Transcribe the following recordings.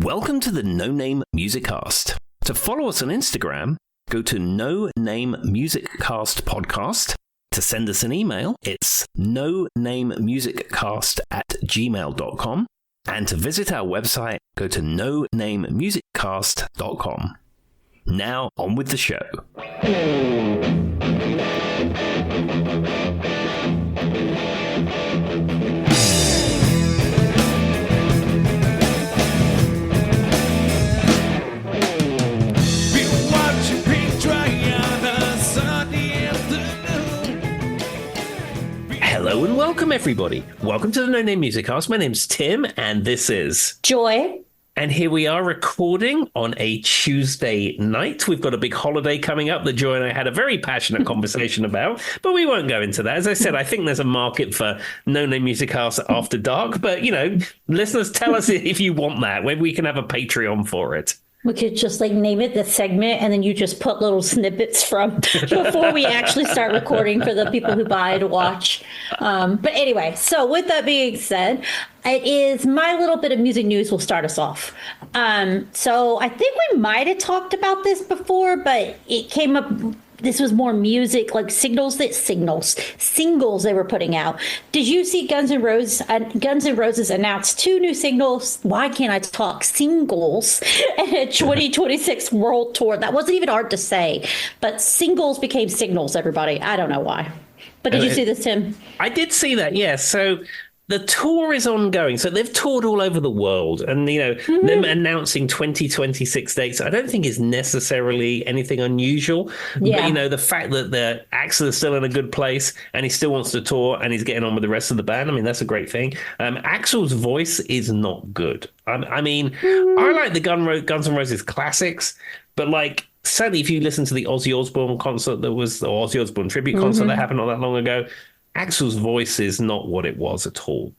Welcome to the No Name Music Cast. To follow us on Instagram, go to No Name Music Cast Podcast. To send us an email, it's nonamemusiccast@gmail.com. And to visit our website, go to nonamemusiccast.com. Now, on with the show. Hello and welcome, everybody. Welcome to the No Name Music Cast. My name's Tim, and this is Joy. And here we are recording on a Tuesday night. We've got a big holiday coming up that Joy and I had a very passionate conversation about, but we won't go into that. As I said, I think there's a market for No Name Music Cast after dark, but, you know, listeners, tell us if you want that. Maybe we can have a Patreon for it. We could just name it the segment, and then you just put little snippets from before we actually start recording for the people who buy to watch. But anyway, so with that being said, it is my little bit of music news will start us off. So I think we might have talked about this before, but it came up. This was more music, like singles they were putting out. Did you see Guns N' Roses? Guns N' Roses announced 2 new singles. Why can't I talk singles? And a 2026 world tour. That wasn't even hard to say, but singles became signals. Everybody, I don't know why. But did you see this, Tim? I did see that. Yeah. So the tour is ongoing. So they've toured all over the world, and, you know, them announcing 2026 dates, I don't think is necessarily anything unusual. Yeah. But, you know, the fact that Axl is still in a good place and he still wants to tour and he's getting on with the rest of the band, I mean, that's a great thing. Axl's voice is not good. I mean, I like the Guns N' Roses classics, but certainly if you listen to the Ozzy Osbourne concert or Ozzy Osbourne tribute concert that happened not that long ago, Axl's voice is not what it was at all.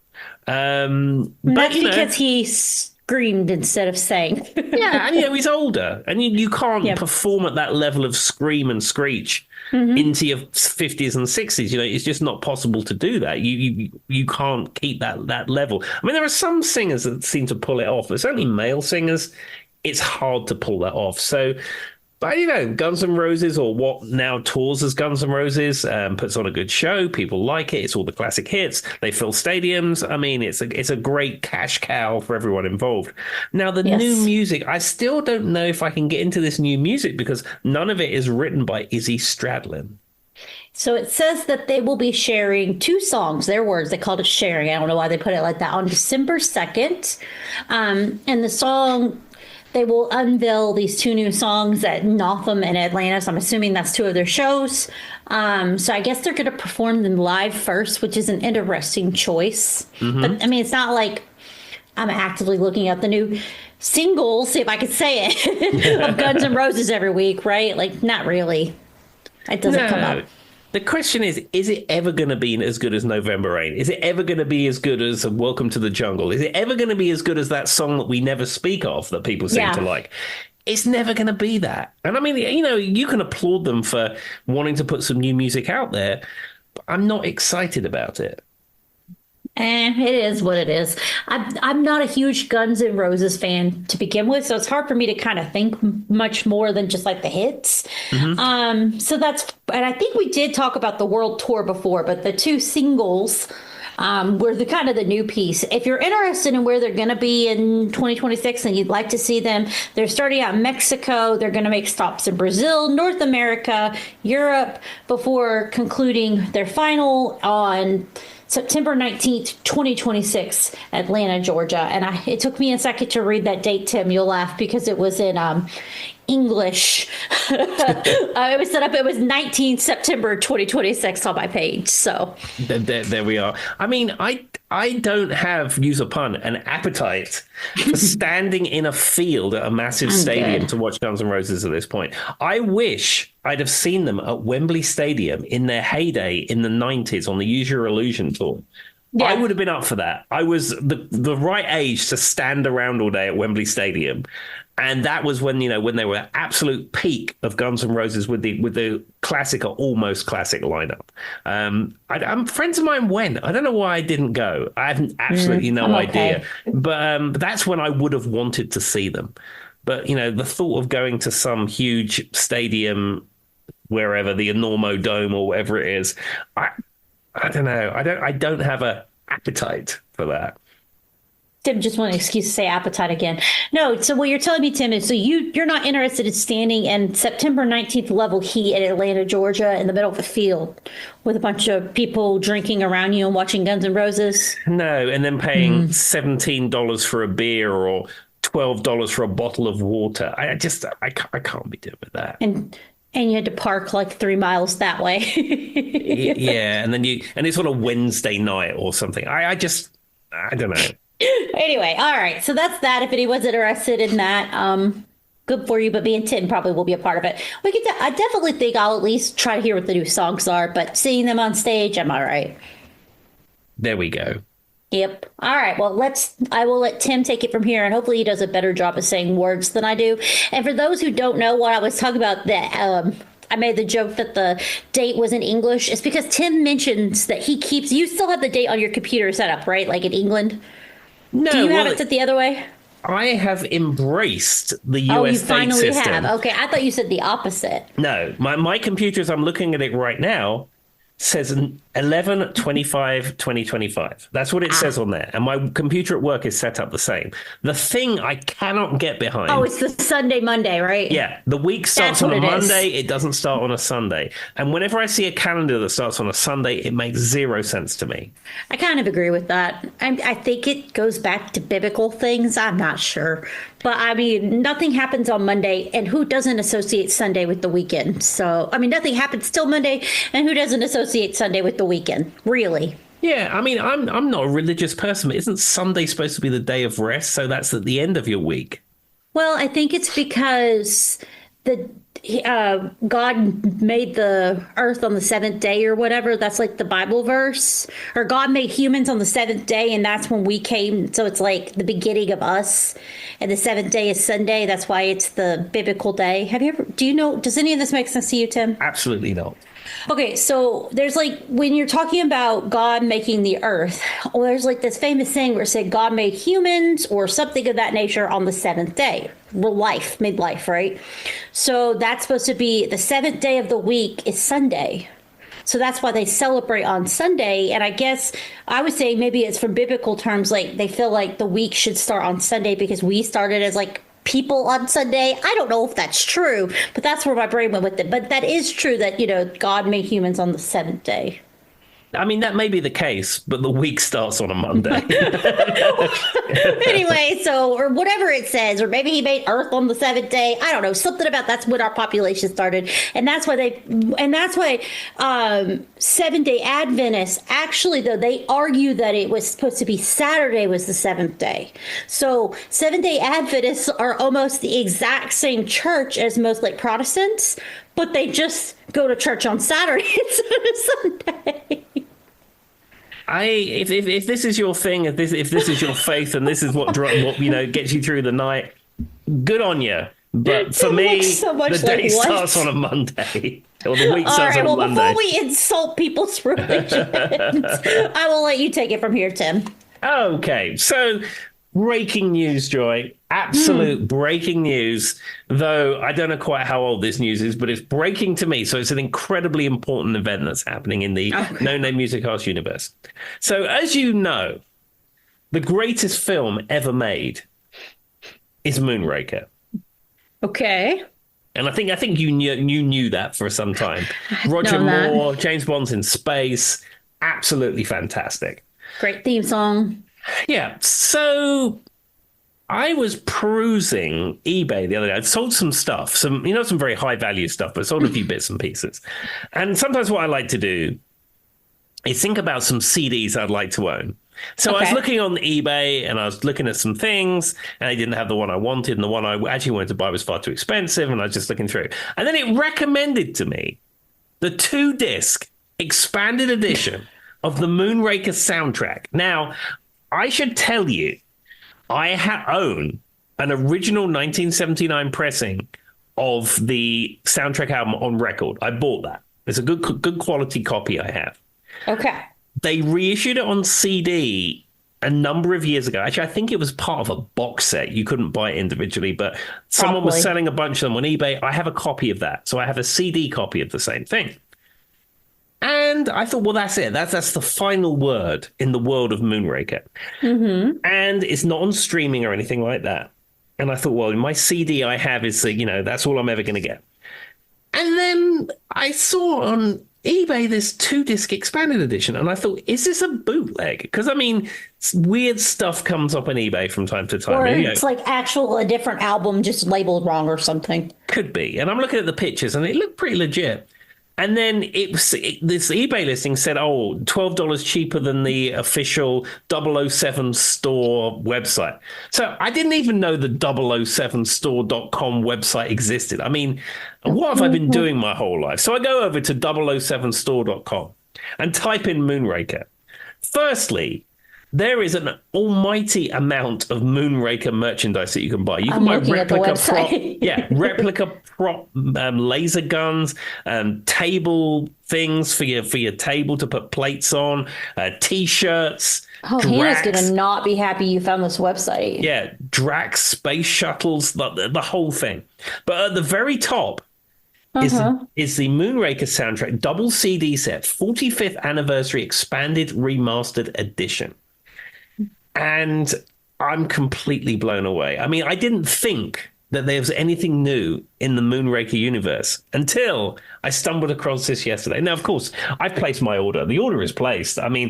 That's because he screamed instead of sang. Yeah, and he's older, and you can't perform at that level of scream and screech into your 50s and 60s. You know, it's just not possible to do that. You can't keep that level. I mean, there are some singers that seem to pull it off, but certainly male singers, it's hard to pull that off. So, but, you know, Guns N' Roses, or what now tours as Guns N' Roses, puts on a good show. People like it. It's all the classic hits. They fill stadiums. I mean, it's a great cash cow for everyone involved. Now, the new music, I still don't know if I can get into this new music because none of it is written by Izzy Stradlin. So it says that they will be sharing 2 songs, their words, they called it sharing. I don't know why they put it like that, on December 2nd. And the song, they will unveil these 2 new songs at Notham and Atlanta. So I'm assuming that's 2 of their shows. So I guess they're going to perform them live first, which is an interesting choice. But I mean, it's not like I'm actively looking at the new singles, see if I could say it, of Guns N' Roses every week, right? Not really. It doesn't come up. The question is it ever going to be as good as November Rain? Is it ever going to be as good as Welcome to the Jungle? Is it ever going to be as good as that song that we never speak of that people seem to like? It's never going to be that. And I mean, you know, you can applaud them for wanting to put some new music out there, but I'm not excited about it. It is what it is. I'm not a huge Guns N' Roses fan to begin with, so it's hard for me to kind of think much more than just the hits. So that's, and I think we did talk about the world tour before, but the 2 singles were the kind of the new piece. If you're interested in where they're going to be in 2026 and you'd like to see them, they're starting out in Mexico. They're going to make stops in Brazil, North America, Europe, before concluding their final on September 19th, 2026, Atlanta, Georgia. And it took me a second to read that date, Tim. You'll laugh because it was in English. It was set up. It was 19th September 2026 on my page. So there we are. I mean, I don't have, use a pun, an appetite for standing in a field at a massive stadium to watch Guns N' Roses at this point. I wish I'd have seen them at Wembley Stadium in their heyday in the 90s on the Use Your Illusion tour. Yeah. I would have been up for that. I was the right age to stand around all day at Wembley Stadium. And that was when, when they were absolute peak of Guns N' Roses with the classic or almost classic lineup. Friends of mine went. I don't know why I didn't go. I have absolutely no idea. But that's when I would have wanted to see them. But, the thought of going to some huge stadium, wherever, the Enormo Dome or whatever it is, I don't know. I don't have a appetite for that. Tim just want an excuse to say appetite again. No, so what you're telling me, Tim, is so you're not interested in standing in September 19th level heat in Atlanta, Georgia, in the middle of a field with a bunch of people drinking around you and watching Guns N' Roses? No, and then paying $17 for a beer or $12 for a bottle of water. I can't be doing with that. And you had to park like 3 miles that way. Yeah, and it's on a Wednesday night or something. I don't know. Anyway, all right. So that's that. If anyone's interested in that, good for you. But me and Tim probably will be a part of it. I definitely think I'll at least try to hear what the new songs are. But seeing them on stage, I'm all right. There we go. Yep. All right. Well, I will let Tim take it from here, and hopefully he does a better job of saying words than I do. And for those who don't know what I was talking about, that I made the joke that the date was in English. It's because Tim mentions that you still have the date on your computer set up, right? Like in England. No, do you have it set the other way? I have embraced the US you date finally system. have. Okay, I thought you said the opposite. No, my computer, as I'm looking at it right now, says 11/25/2025. That's what it says on there. And my computer at work is set up the same. The thing I cannot get behind. Oh, it's the Sunday, Monday, right? Yeah. The week starts on a Monday. It doesn't start on a Sunday. And whenever I see a calendar that starts on a Sunday, it makes zero sense to me. I kind of agree with that. I think it goes back to biblical things. I'm not sure. But I mean, nothing happens on Monday, and who doesn't associate Sunday with the weekend? So, I mean, nothing happens till Monday, and who doesn't associate Sunday with the weekend? Really? Yeah, I mean, I'm not a religious person, but isn't Sunday supposed to be the day of rest? So that's at the end of your week. Well, I think it's because God made the earth on the seventh day or whatever. That's like the Bible verse. Or God made humans on the seventh day, and that's when we came. So it's like the beginning of us. And the seventh day is Sunday. That's why it's the biblical day. Does any of this make sense to you, Tim? Absolutely not. Okay, so there's like, when you're talking about God making the earth, there's like this famous saying where it said God made humans or something of that nature on the seventh day. Made life, right? So that's supposed to be the seventh day of the week is Sunday. So that's why they celebrate on Sunday. And I guess I would say maybe it's from biblical terms, like they feel like the week should start on Sunday because we started as like people on Sunday. I don't know if that's true, but that's where my brain went with it. But that is true that, God made humans on the seventh day. I mean, that may be the case, but the week starts on a Monday. Anyway, or whatever it says, or maybe he made Earth on the seventh day. I don't know, something about that's when our population started, and that's why 7-day Adventists actually, though, they argue that it was supposed to be Saturday was the seventh day. So 7-day Adventists are almost the exact same church as most like Protestants, but they just go to church on Saturday instead of Sunday. If this is your thing, if this is your faith, and this is what gets you through the night, good on you. But for me, the day starts on a Monday, or the week starts on a Monday. Before we insult people's religions, I will let you take it from here, Tim. Okay, so breaking news, Joy. Absolute breaking news, though I don't know quite how old this news is, but it's breaking to me. So it's an incredibly important event that's happening in the No Name Music Cast universe. So as you know, the greatest film ever made is Moonraker. Okay. And I think you knew that for some time. Roger Moore, James Bond's in space. Absolutely fantastic. Great theme song. Yeah. So I was perusing eBay the other day. I'd sold some stuff, some very high value stuff, but sold a few bits and pieces. And sometimes what I like to do is think about some CDs I'd like to own. So I was looking on eBay and I was looking at some things, and I didn't have the one I wanted, and the one I actually wanted to buy was far too expensive, and I was just looking through. And then it recommended to me the 2-disc expanded edition of the Moonraker soundtrack. Now, I should tell you, I own an original 1979 pressing of the soundtrack album on record. I bought that. It's a good quality copy I have. Okay. They reissued it on CD a number of years ago. Actually, I think it was part of a box set. You couldn't buy it individually, but someone was selling a bunch of them on eBay. I have a copy of that. So I have a CD copy of the same thing. And I thought, well, that's it. That's the final word in the world of Moonraker. Mm-hmm. And it's not on streaming or anything like that. And I thought, well, my CD I have is, that's all I'm ever going to get. And then I saw on eBay this 2-disc expanded edition, and I thought, is this a bootleg? Because, weird stuff comes up on eBay from time to time. Or it's like a different album just labeled wrong or something. Could be. And I'm looking at the pictures, and it looked pretty legit. And then this eBay listing said, $12 cheaper than the official 007 store website. So I didn't even know the 007store.com website existed. What have I been doing my whole life? So I go over to 007store.com and type in Moonraker. Firstly, there is an almighty amount of Moonraker merchandise that you can buy. You can buy replica prop laser guns, table things for your table to put plates on, T-shirts. Oh, Hannah's going to not be happy you found this website. Yeah, Drax space shuttles, the whole thing. But at the very top is the Moonraker soundtrack double CD set, 45th anniversary expanded remastered edition. And I'm completely blown away. I didn't think that there was anything new in the Moonraker universe until I stumbled across this yesterday. Now, of course, I've placed my order. The order is placed. My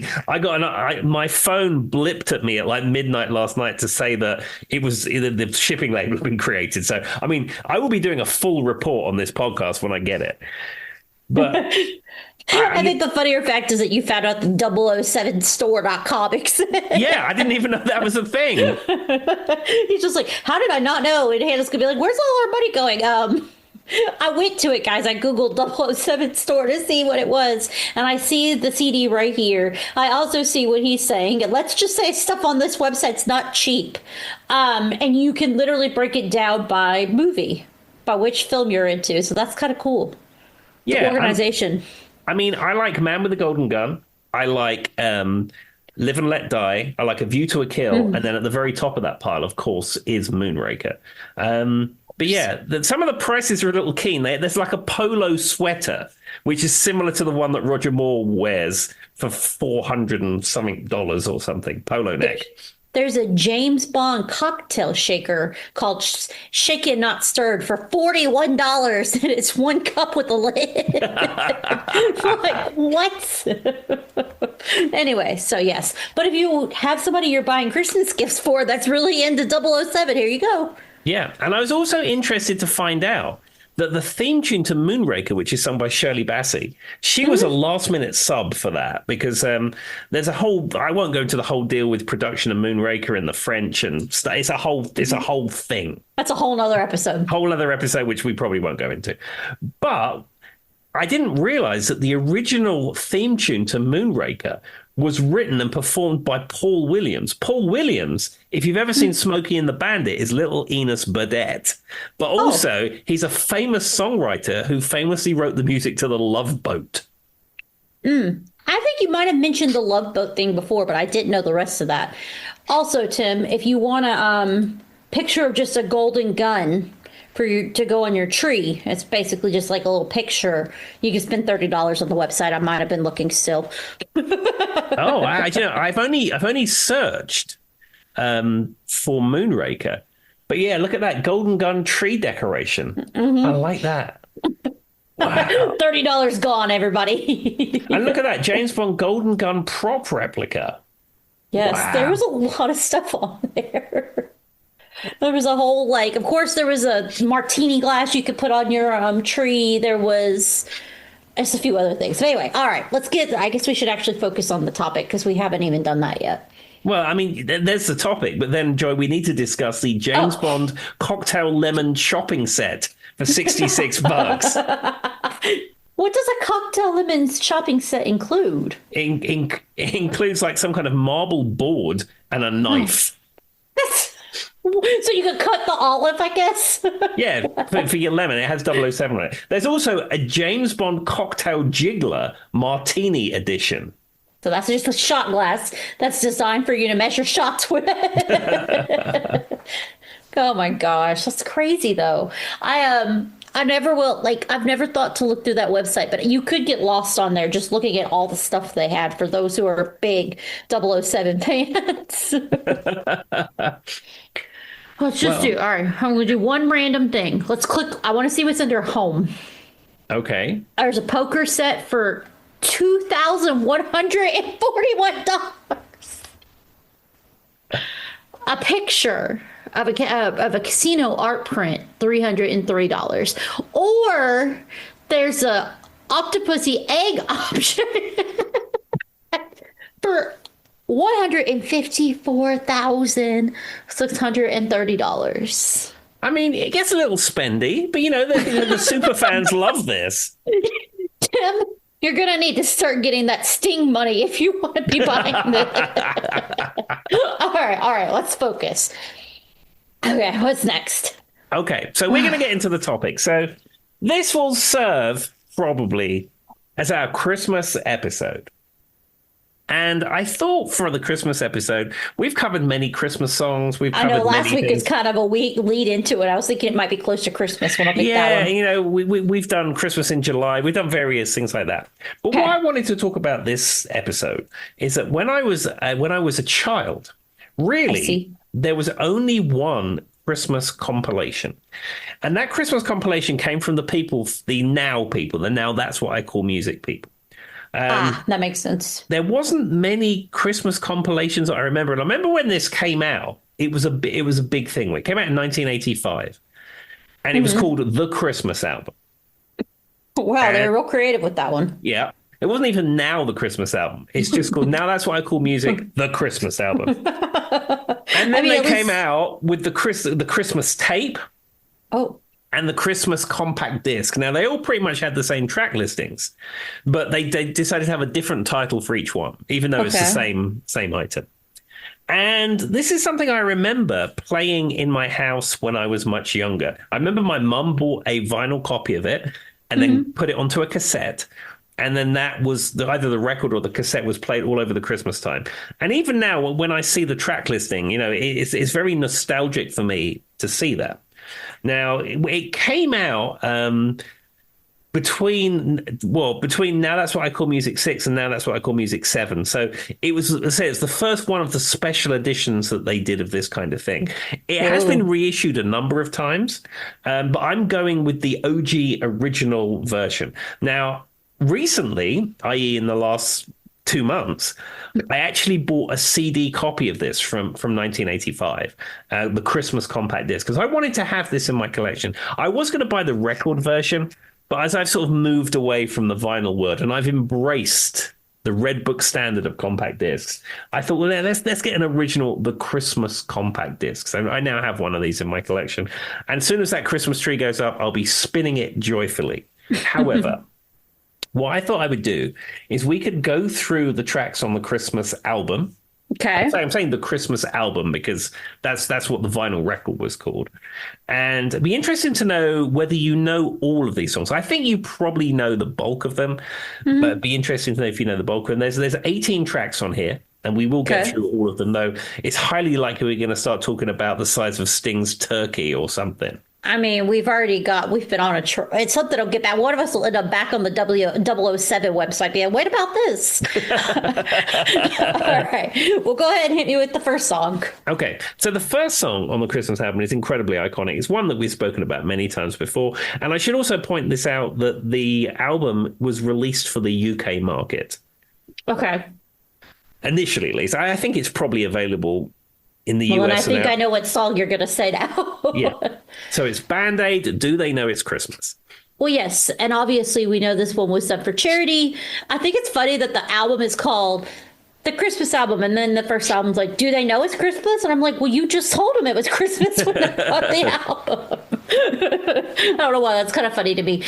phone blipped at me at like midnight last night to say that the shipping label had been created. So, I will be doing a full report on this podcast when I get it. But I think the funnier fact is that you found out the 007store.com exists. Yeah, I didn't even know that was a thing. He's just like, how did I not know? And Hannah's gonna be like, where's all our money going? I went to it, guys. I Googled 007 store to see what it was. And I see the CD right here. I also see what he's saying. And let's just say stuff on this website's not cheap. And you can literally break it down by movie, by which film you're into. So that's kind of cool. Yeah, organization. I like Man with a Golden Gun. I like Live and Let Die. I like A View to a Kill. And then at the very top of that pile, of course, is Moonraker. But yeah, some of the prices are a little keen. There's like a polo sweater, which is similar to the one that Roger Moore wears for $400 and something or something, polo neck. There's a James Bond cocktail shaker called Shake It Not Stirred for $41, and it's one cup with a lid. Like, what? Anyway, so yes. But if you have somebody you're buying Christmas gifts for that's really into 007, here you go. Yeah, and I was also interested to find out that the theme tune to Moonraker, which is sung by Shirley Bassey, she was a last-minute sub for that because there's a whole. I won't go into the whole deal with production of Moonraker and the French and stuff. It's a whole thing. That's a whole other episode. Whole other episode, which we probably won't go into. But I didn't realize that the original theme tune to Moonraker was written and performed by Paul Williams. Paul Williams, if you've ever seen Smokey and the Bandit, is little Enos Burdett. But also, he's a famous songwriter who famously wrote the music to The Love Boat. I think you might have mentioned the Love Boat thing before, but I didn't know the rest of that. Also, Tim, if you want a picture of just a golden gun for you to go on your tree, it's basically just like a little picture. You can spend $30 on the website. I might have been looking still. I've only searched for Moonraker, but yeah, look at that golden gun tree decoration. I like that. Wow. $30 gone, everybody. And look at that James Bond golden gun prop replica. Yes, wow. There was a lot of stuff on there. There was a whole, of course, there was a martini glass you could put on your tree. There was just a few other things. But anyway, all right, I guess we should actually focus on the topic because we haven't even done that yet. Well, there's the topic. But then, Joy, we need to discuss the James Bond cocktail lemon shopping set for $66. What does a cocktail lemon shopping set include? It includes like some kind of marble board and a knife. So you could cut the olive, I guess. Yeah, for your lemon, it has 007 on it. There's also a James Bond cocktail jiggler martini edition. So that's just a shot glass that's designed for you to measure shots with. Oh my gosh, that's crazy though. I never will I've never thought to look through that website, but you could get lost on there just looking at all the stuff they had for those who are big 007 fans. Let's just do all right. I'm gonna do one random thing. Let's click. I want to see what's under home. Okay. There's a poker set for $2,141. A picture of a casino art print, $303. Or there's a octopussy egg option for $154,630. I mean, it gets a little spendy, but the super fans love this. Tim, you're going to need to start getting that Sting money if you want to be buying this. All right, let's focus. Okay, what's next? Okay, so we're going to get into the topic. So this will serve probably as our Christmas episode. And I thought for the Christmas episode, we've covered many Christmas songs. I know last week is kind of a week lead into it. I was thinking it might be close to Christmas when I picked that one. We've done Christmas in July. We've done various things like that. But what I wanted to talk about this episode is that when I was a child, really, there was only one Christmas compilation. And that Christmas compilation came from the now That's What I Call Music people. That makes sense. There wasn't many Christmas compilations that I remember. And I remember when this came out, it was a big thing. It came out in 1985. And it was called The Christmas Album. Wow, they were real creative with that one. Yeah. It wasn't even Now the Christmas Album. It's just called Now That's What I Call Music, The Christmas Album. And then they came out with the Christmas tape. Oh. And the Christmas compact disc. Now, they all pretty much had the same track listings, but they decided to have a different title for each one, even though it's the same item. And this is something I remember playing in my house when I was much younger. I remember my mum bought a vinyl copy of it and then put it onto a cassette. And then that was either the record or the cassette was played all over the Christmas time. And even now, when I see the track listing, it's very nostalgic for me to see that. Now, it came out between Now That's What I Call Music 6 and Now That's What I Call Music 7. So it's the first one of the special editions that they did of this kind of thing. It has been reissued a number of times, but I'm going with the OG original version. Now, recently, i.e. in the last 2 months, I actually bought a CD copy of this from 1985, the Christmas compact disc, because I wanted to have this in my collection. I was going to buy the record version, but as I've sort of moved away from the vinyl world and I've embraced the Red Book standard of compact discs, I thought, well, let's get an original, the Christmas compact disc. So I now have one of these in my collection. And as soon as that Christmas tree goes up, I'll be spinning it joyfully. However, what I thought I would do is we could go through the tracks on the Christmas album. Okay. So I'm saying the Christmas album because that's what the vinyl record was called. And it'd be interesting to know whether you know all of these songs. I think you probably know the bulk of them, but it'd be interesting to know if you know the bulk of them. There's 18 tracks on here, and we will get through all of them, though. It's highly likely we're going to start talking about the size of Sting's turkey or something. I mean, we've been on it's something that'll get back. One of us will end up back on the 007 website being, wait about this. All right. Well, go ahead and hit me with the first song. Okay. So the first song on the Christmas album is incredibly iconic. It's one that we've spoken about many times before. And I should also point this out that the album was released for the UK market. Okay. Initially, at least. I think it's probably available in the US. And I think I know what song you're going to say now. Yeah. So it's Band-Aid, Do They Know It's Christmas? Well, yes. And obviously we know this one was done for charity. I think it's funny that the album is called the Christmas album. And then the first album's like, Do They Know It's Christmas? And I'm like, well, you just told them it was Christmas when they bought the album. I don't know why. That's kind of funny to me.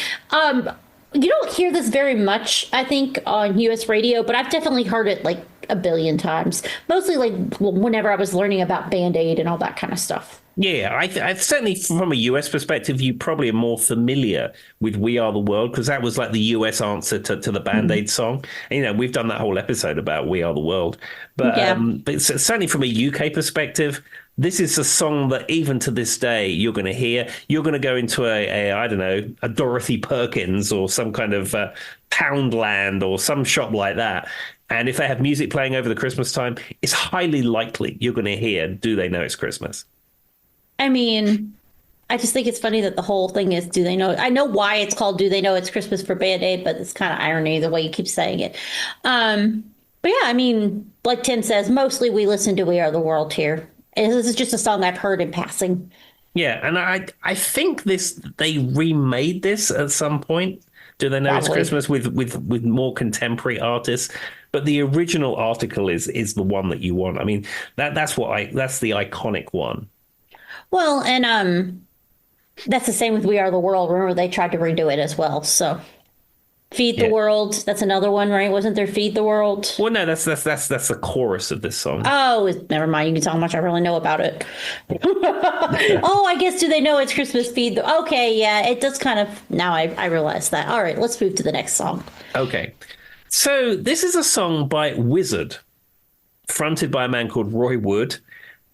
You don't hear this very much, I think, on U.S. radio, but I've definitely heard it like a billion times. Mostly like whenever I was learning about Band-Aid and all that kind of stuff. Yeah, I certainly from a US perspective, you probably are more familiar with "We Are the World" because that was like the US answer to the Band-Aid song. And, we've done that whole episode about "We Are the World," Yeah. but certainly from a UK perspective, this is a song that even to this day you're going to hear. You're going to go into a I don't know, a Dorothy Perkins or some kind of Poundland or some shop like that. And if they have music playing over the Christmas time, it's highly likely you're going to hear "Do They Know It's Christmas?" I mean, I just think it's funny that the whole thing is, do they know? I know why it's called Do They Know It's Christmas for Band-Aid, but it's kind of irony the way you keep saying it. But yeah, I mean, like Tim says, mostly we listen to We Are the World here. And this is just a song I've heard in passing. Yeah, and I think they remade this at some point. Do They Know It's Probably. Christmas with more contemporary artists? But the original article is the one that you want. I mean, that's the iconic one. Well, and that's the same with We Are the World. Remember, they tried to redo it as well. So Feed the Yeah. World, that's another one, right? Wasn't there Feed the World? Well, no, that's the chorus of this song. Oh, never mind. You can tell how much I really know about it. Oh, I guess Do They Know It's Christmas? Feed the... Okay, yeah, it does kind of... Now I realize that. All right, let's move to the next song. Okay. So this is a song by Wizard, fronted by a man called Roy Wood.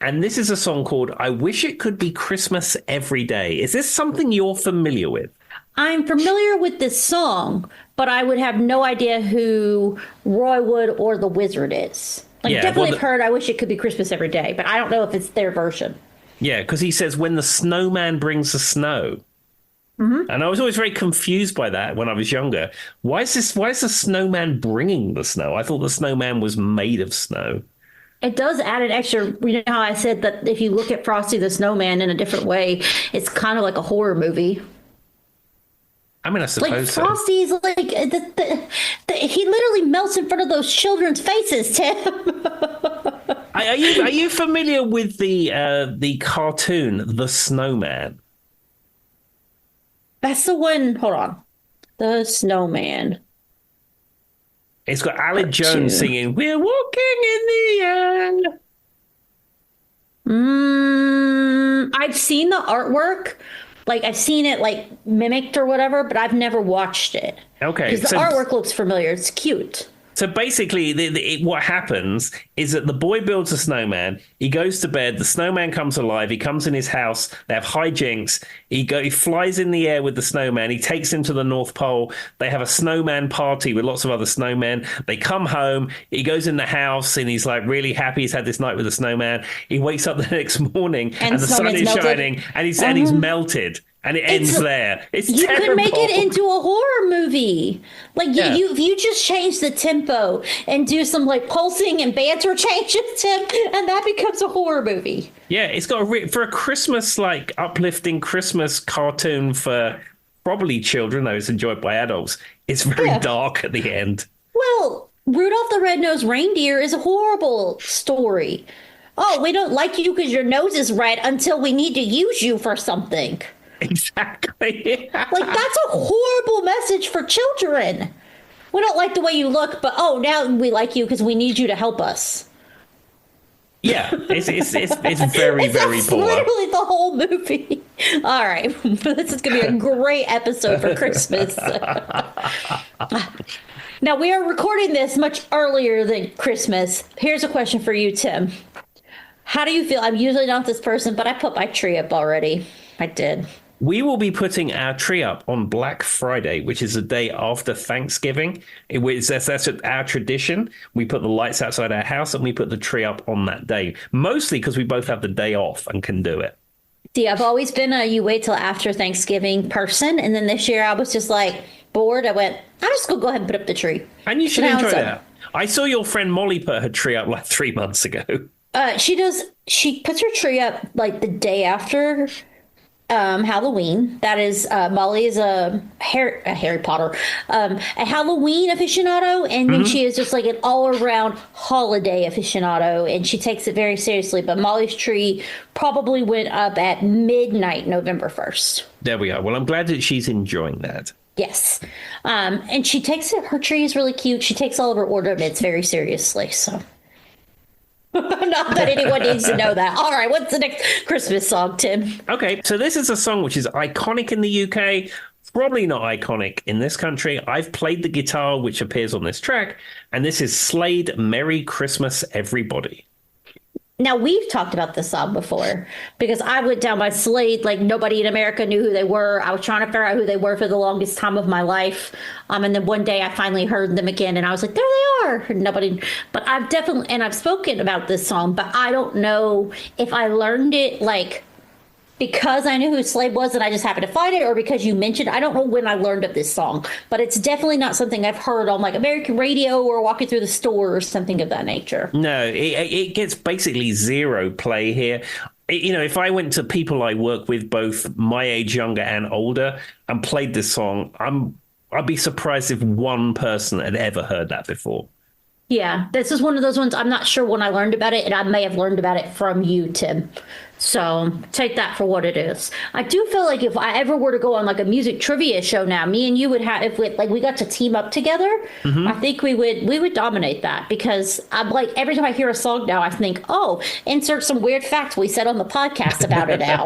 And this is a song called I Wish It Could Be Christmas Every Day. Is this something you're familiar with? I'm familiar with this song, but I would have no idea who Roy Wood or the Wizard is. Like, Yeah, definitely well, have heard I Wish It Could Be Christmas Every Day, but I don't know if it's their version. Yeah, because he says, when the snowman brings the snow. Mm-hmm. And I was always very confused by that when I was younger. Why is the snowman bringing the snow? I thought the snowman was made of snow. It does add an extra, you know how I said that if you look at Frosty the Snowman in a different way, it's kind of like a horror movie. I mean, I suppose Like so. Frosty's like, he literally melts in front of those children's faces, Tim. Are you familiar with the cartoon The Snowman? That's the one, hold on. The Snowman. It's got Alec Jones singing, "We're walking in the air." I've seen the artwork. Like, I've seen it, like, mimicked or whatever, but I've never watched it. Okay. Because the artwork looks familiar. It's cute. So basically, what happens is that the boy builds a snowman. He goes to bed. The snowman comes alive. He comes in his house. They have hijinks. He flies in the air with the snowman. He takes him to the North Pole. They have a snowman party with lots of other snowmen. They come home. He goes in the house and he's like really happy. He's had this night with the snowman. He wakes up the next morning and the sun is melted. Shining and he's melted. And it ends there. It's you terrible. could make it into a horror movie. Like, you just change the tempo and do some, like, pulsing and banter changes, Tim, and that becomes a horror movie. Yeah, it's got for a Christmas, like, uplifting Christmas cartoon for probably children, though it's enjoyed by adults. It's very dark at the end. Well, Rudolph the Red-Nosed Reindeer is a horrible story. Oh, we don't like you because your nose is red until we need to use you for something. Exactly. Like, that's a horrible message for children. We don't like the way you look, but now we like you because we need you to help us. Yeah, it's very, very That's poor. literally the whole movie. All right. This is going to be a great episode for Christmas. Now, we are recording this much earlier than Christmas. Here's a question for you, Tim. How do you feel? I'm usually not this person, but I put my tree up already. I did. We will be putting our tree up on Black Friday, which is the day after Thanksgiving. That's our tradition. We put the lights outside our house and we put the tree up on that day, mostly because we both have the day off and can do it. See, I've always been a you wait till after Thanksgiving person. And then this year I was just like bored. I went, I'm just going to go ahead and put up the tree. And you should enjoy that. I saw your friend Molly put her tree up like 3 months ago. She does. She puts her tree up like the day after Halloween. That is, Molly is a Harry Potter, a Halloween aficionado, and then she is just like an all-around holiday aficionado, and she takes it very seriously. But Molly's tree probably went up at midnight, November 1st. There we are. Well, I'm glad that she's enjoying that. Yes, and she takes it. Her tree is really cute. She takes all of her ornaments very seriously. So. Not that anyone needs to know that. All right, what's the next Christmas song, Tim? Okay, so this is a song which is iconic in the UK, probably not iconic in this country. I've played the guitar, which appears on this track, and this is Slade, Merry Christmas, Everybody. Now, we've talked about this song before because I went down by Slade. Like, nobody in America knew who they were. I was trying to figure out who they were for the longest time of my life. And then one day I finally heard them again and I was like, there they are. Nobody, but I've spoken about this song, but I don't know if I learned it like because I knew who Slade was and I just happened to find it, or because you mentioned. I don't know when I learned of this song, but it's definitely not something I've heard on like American radio or walking through the store or something of that nature. No, it gets basically zero play here. If I went to people I work with, both my age, younger and older, and played this song, I'd be surprised if one person had ever heard that before. Yeah, this is one of those ones. I'm not sure when I learned about it, and I may have learned about it from you, Tim. So take that for what it is. I do feel like if I ever were to go on like a music trivia show now, me and you would have, if we got to team up together, I think we would dominate that, because I'm like, every time I hear a song now, I think, oh, insert some weird facts we said on the podcast about it now.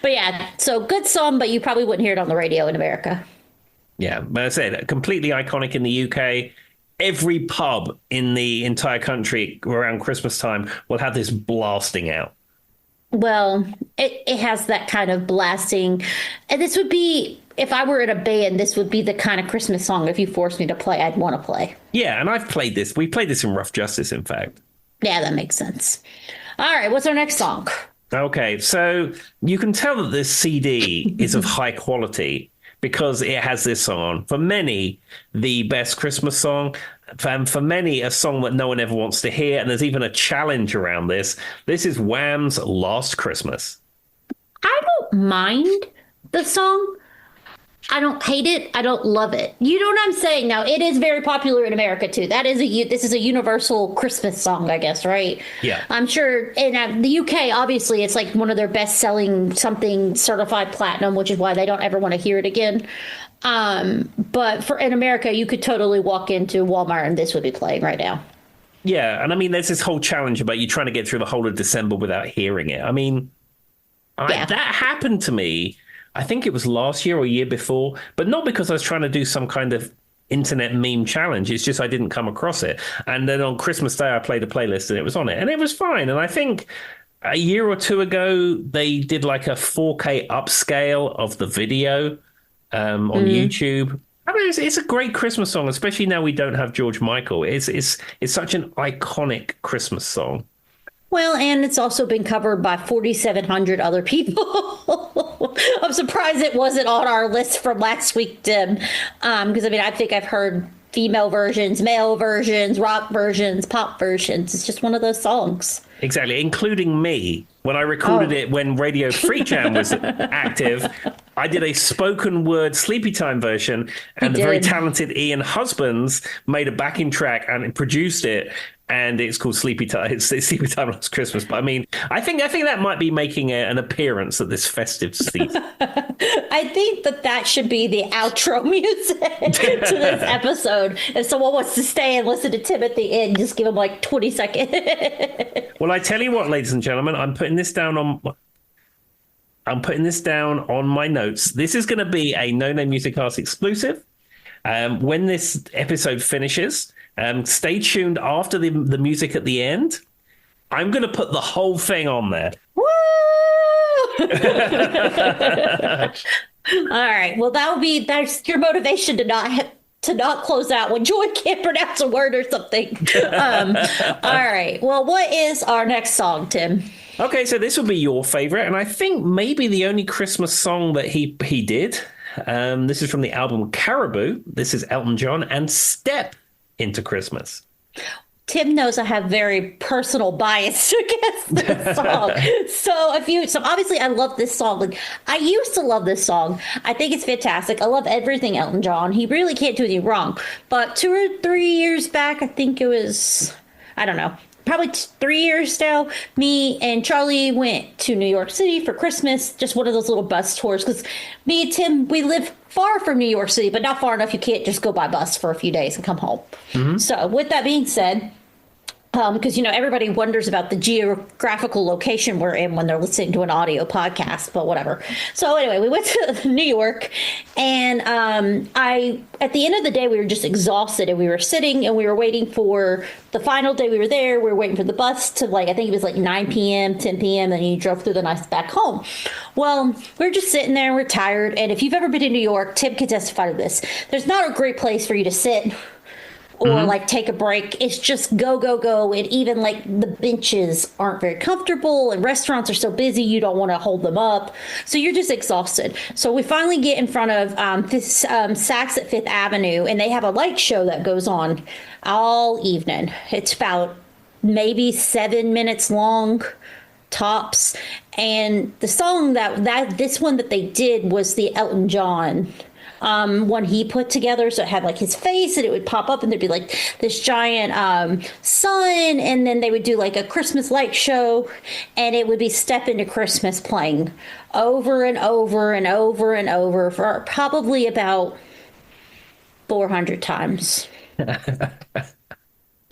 But yeah, so good song, but you probably wouldn't hear it on the radio in America. Yeah, but I said, completely iconic in the UK. Every pub in the entire country around Christmas time will have this blasting out. Well, it has that kind of blasting. And this would be, if I were in a band, this would be the kind of Christmas song, if you forced me to play, I'd want to play. Yeah, and I've played this. We played this in Rough Justice, in fact. Yeah, that makes sense. All right, what's our next song? Okay, so you can tell that this CD is of high quality because it has this song on. For many, the best Christmas song. And for many, a song that no one ever wants to hear. And there's even a challenge around this. This is Wham's Last Christmas. I don't mind the song. I don't hate it. I don't love it. You know what I'm saying? Now, it is very popular in America, too. This is a universal Christmas song, I guess, right? Yeah. I'm sure in the UK, obviously, it's like one of their best-selling something certified platinum, which is why they don't ever want to hear it again. But in America, you could totally walk into Walmart and this would be playing right now. Yeah. And I mean, there's this whole challenge about you trying to get through the whole of December without hearing it. I mean, that happened to me. I think it was last year or year before, but not because I was trying to do some kind of internet meme challenge. It's just I didn't come across it. And then on Christmas Day, I played a playlist and it was on it and it was fine. And I think a year or two ago, they did like a 4K upscale of the video on YouTube. I mean, it's a great Christmas song, especially now we don't have George Michael. It's such an iconic Christmas song. Well, and it's also been covered by 4,700 other people. I'm surprised it wasn't on our list from last week, Tim. Because, I mean, I think I've heard female versions, male versions, rock versions, pop versions. It's just one of those songs. Exactly, including me. When I recorded it when Radio Free Jam was active, I did a spoken word Sleepytime version, and the very talented Ian Husbands made a backing track and produced it. And it's called Sleepytime. It's Sleepytime Last Christmas. But I mean, I think that might be making an appearance at this festive season. I think that should be the outro music to this episode. If someone wants to stay and listen to Tim at the end, just give him like 20 seconds. Well, I tell you what, ladies and gentlemen, I'm putting this down on my notes. This is going to be a No Name Music Cast exclusive. When this episode finishes, stay tuned after the music at the end. I'm going to put the whole thing on there. Woo! All right. Well, that's your motivation to not close out when Joy can't pronounce a word or something. All right. Well, what is our next song, Tim? Okay, so this will be your favorite, and I think maybe the only Christmas song that he did. This is from the album Caribou. This is Elton John and Step Into Christmas. Tim knows I have very personal bias against this song. So obviously I love this song. Like, I used to love this song. I think it's fantastic. I love everything Elton John. He really can't do anything wrong. But 2 or 3 years back, I think it was, I don't know, probably 3 years now, me and Charlie went to New York City for Christmas, just one of those little bus tours, because me and Tim, we live far from New York City, but not far enough you can't just go by bus for a few days and come home. Mm-hmm. So with that being said, Because, everybody wonders about the geographical location we're in when they're listening to an audio podcast, but whatever. So anyway, we went to New York, and at the end of the day, we were just exhausted, and we were sitting and we were waiting for the final day we were there. We were waiting for the bus to I think it was 9 p.m., 10 p.m., and you drove through the night back home. Well, we were just sitting there, we're tired. And if you've ever been to New York, Tim can testify to this. There's not a great place for you to sit or take a break. It's just go, go, go. And even the benches aren't very comfortable, and restaurants are so busy you don't want to hold them up. So you're just exhausted. So we finally get in front of this Saks at Fifth Avenue, and they have a light show that goes on all evening. It's about maybe 7 minutes long, tops. And the song this one that they did was the Elton John one he put together. So it had his face, and it would pop up, and there'd be this giant sun, and then they would do a Christmas light show, and it would be Step Into Christmas playing over and over and over and over for probably about 400 times.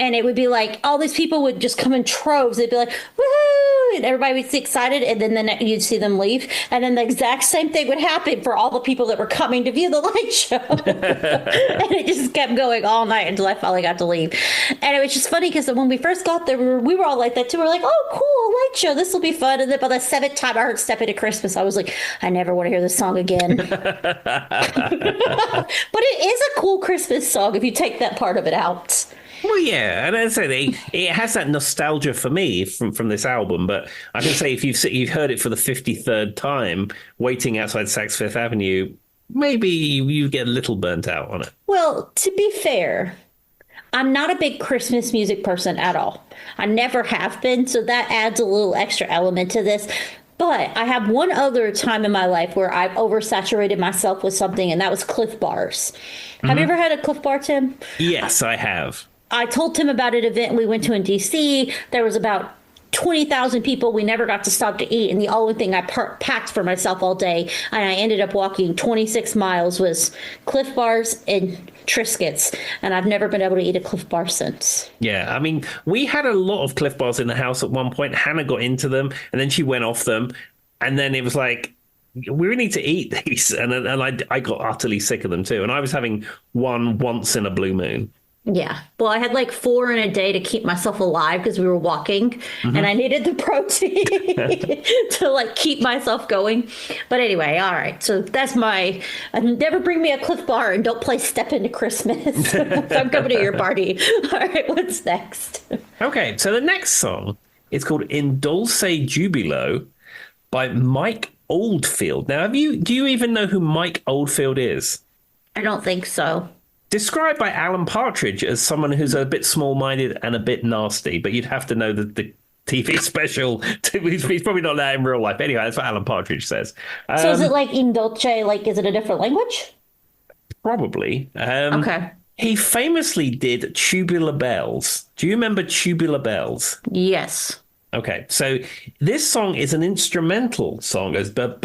And it would be all these people would just come in troves. They'd be like, woohoo! And everybody would be excited. And then you'd see them leave. And then the exact same thing would happen for all the people that were coming to view the light show. And it just kept going all night until I finally got to leave. And it was just funny because when we first got there, we were all like that too. We're like, oh, cool, light show. This will be fun. And then by the 7th time I heard Step Into Christmas, I was like, I never want to hear this song again. But it is a cool Christmas song if you take that part of it out. Well, yeah, and as I say, it has that nostalgia for me from this album. But I can say if you've heard it for the 53rd time, waiting outside Saks Fifth Avenue, maybe you get a little burnt out on it. Well, to be fair, I'm not a big Christmas music person at all. I never have been, so that adds a little extra element to this. But I have one other time in my life where I've oversaturated myself with something, and that was Cliff Bars. Have you ever had a Cliff Bar, Tim? Yes, I have. I told Tim about an event we went to in D.C. There was about 20,000 people. We never got to stop to eat. And the only thing I packed for myself all day, and I ended up walking 26 miles, was Cliff Bars and Triscuits. And I've never been able to eat a Cliff Bar since. Yeah, I mean, we had a lot of Cliff Bars in the house at one point. Hannah got into them, and then she went off them. And then it was like, we really need to eat these. And I got utterly sick of them too. And I was having one once in a blue moon. Yeah. Well, I had 4 in a day to keep myself alive because we were walking, and I needed the protein to keep myself going. But anyway, all right. So that's never bring me a Cliff Bar and don't play Step Into Christmas. I'm coming to your party. All right. What's next? Okay. So the next song is called In Dulce Jubilo by Mike Oldfield. Now, do you even know who Mike Oldfield is? I don't think so. Described by Alan Partridge as someone who's a bit small-minded and a bit nasty, but you'd have to know the TV special. He's probably not that in real life. Anyway, that's what Alan Partridge says. So is it in Dolce? Is it a different language? Probably. Okay. He famously did Tubular Bells. Do you remember Tubular Bells? Yes. Okay, so this song is an instrumental song. It's so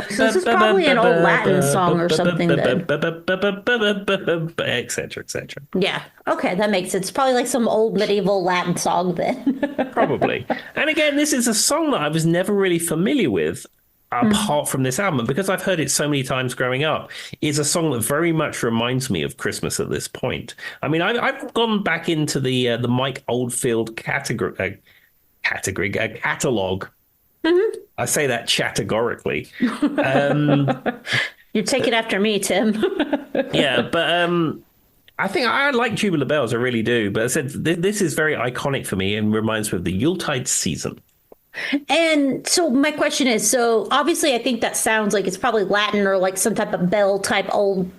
this is probably an old Latin song or something then. Et cetera, et cetera. Yeah, okay, that makes sense. It's probably some old medieval Latin song then. Probably. And again, this is a song that I was never really familiar with, apart from this album, because I've heard it so many times growing up. Is a song that very much reminds me of Christmas at this point. I mean, I've gone back into the Mike Oldfield catalog. I say that categorically. You take it after me, Tim. Yeah, but I think I like Tubular Bells. I really do. But I said this is very iconic for me and reminds me of the Yuletide season. And so my question is, so obviously I think that sounds like it's probably Latin or some type of bell type old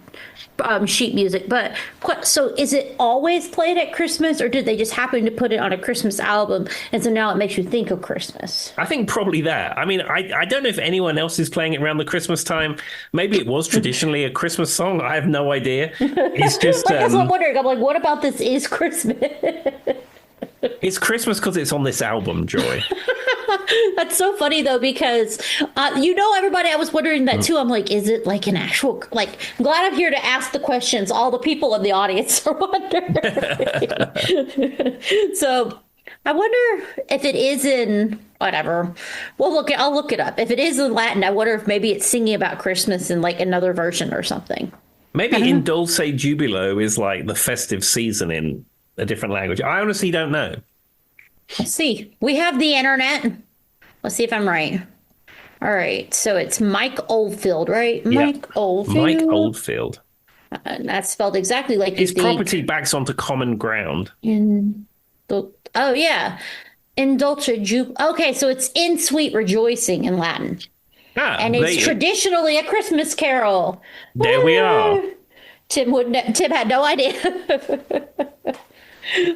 sheet music. But so is it always played at Christmas, or did they just happen to put it on a Christmas album? And so now it makes you think of Christmas. I think probably that. I mean, I don't know if anyone else is playing it around the Christmas time. Maybe it was traditionally a Christmas song. I have no idea. It's just that's what I'm wondering. I'm like, what about this is Christmas? It's Christmas because it's on this album, Joy. That's so funny though, because everybody, I was wondering that too. I'm like, is it like an actual, like, I'm glad I'm here to ask the questions all the people in the audience are wondering. So I wonder if it is in whatever. Well, I'll look it up. If it is in Latin, I wonder if maybe it's singing about Christmas in like another version or something. Maybe In Dulce Jubilo is like the festive season in a different language. I honestly don't know. Let's see. We have the internet. Let's see if I'm right. All right. So it's Mike Oldfield, right? Yeah. Mike Oldfield. Mike Oldfield. That's spelled exactly like his property backs onto common ground. Oh, yeah. In Dulce Okay, so it's in Sweet Rejoicing in Latin. And it's traditionally a Christmas carol. There we are. Tim had no idea.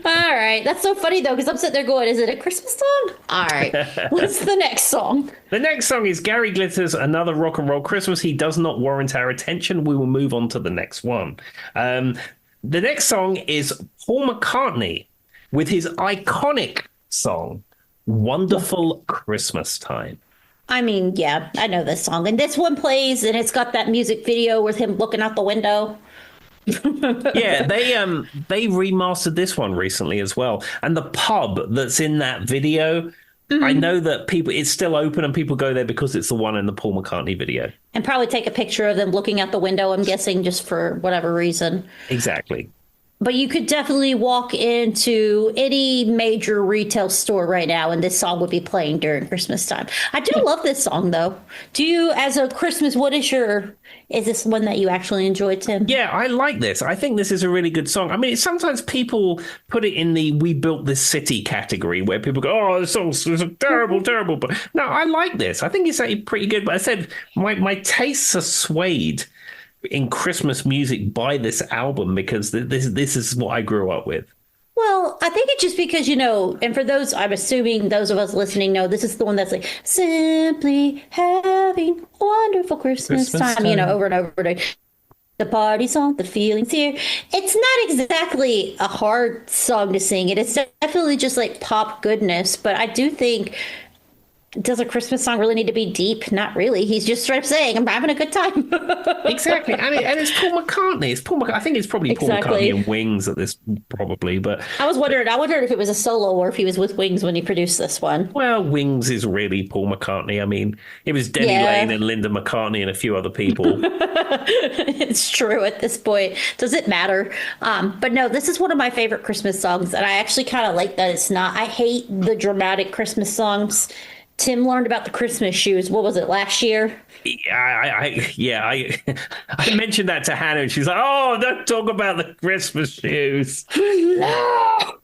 All right. That's so funny, though, because I'm sitting there going, is it a Christmas song? All right. What's the next song? The next song is Gary Glitter's Another Rock and Roll Christmas. He does not warrant our attention. We will move on to the next one. The next song is Paul McCartney with his iconic song, Wonderful Christmas Time. I mean, yeah, I know this song. And this one plays, and it's got that music video with him looking out the window. Yeah, they remastered this one recently as well. And the pub that's in that video, I know that it's still open and people go there because it's the one in the Paul McCartney video. And probably take a picture of them looking out the window, I'm guessing, just for whatever reason. Exactly. But you could definitely walk into any major retail store right now and this song would be playing during Christmas time. I do love this song, though. Do you, as a Christmas, is this one that you actually enjoy, Tim? Yeah, I like this. I think this is a really good song. I mean, sometimes people put it in the We Built This City category where people go, oh, this song's terrible, terrible. But no, I like this. I think it's actually pretty good. But I said my tastes are swayed in Christmas music by this album because this is what I grew up with. Well, I think it's just because, and for those, I'm assuming those of us listening know, this is the one that's like, simply having a wonderful Christmas time, over and over again. The party's on, the feeling's here. It's not exactly a hard song to sing. It's definitely just like pop goodness, but I do think, does a Christmas song really need to be deep? Not really. He's just straight up saying, I'm having a good time. Exactly. And it's Paul McCartney. I think it's probably Paul McCartney and Wings at this, probably. But I wondered if it was a solo or if he was with Wings when he produced this one. Well, Wings is really Paul McCartney. I mean, it was Denny Lane and Linda McCartney and a few other people. It's true at this point. Does it matter? But no, this is one of my favorite Christmas songs. And I actually kind of like that it's not. I hate the dramatic Christmas songs. Tim learned about the Christmas shoes. What was it, last year? I mentioned that to Hannah and she's like, oh, don't talk about the Christmas shoes. No.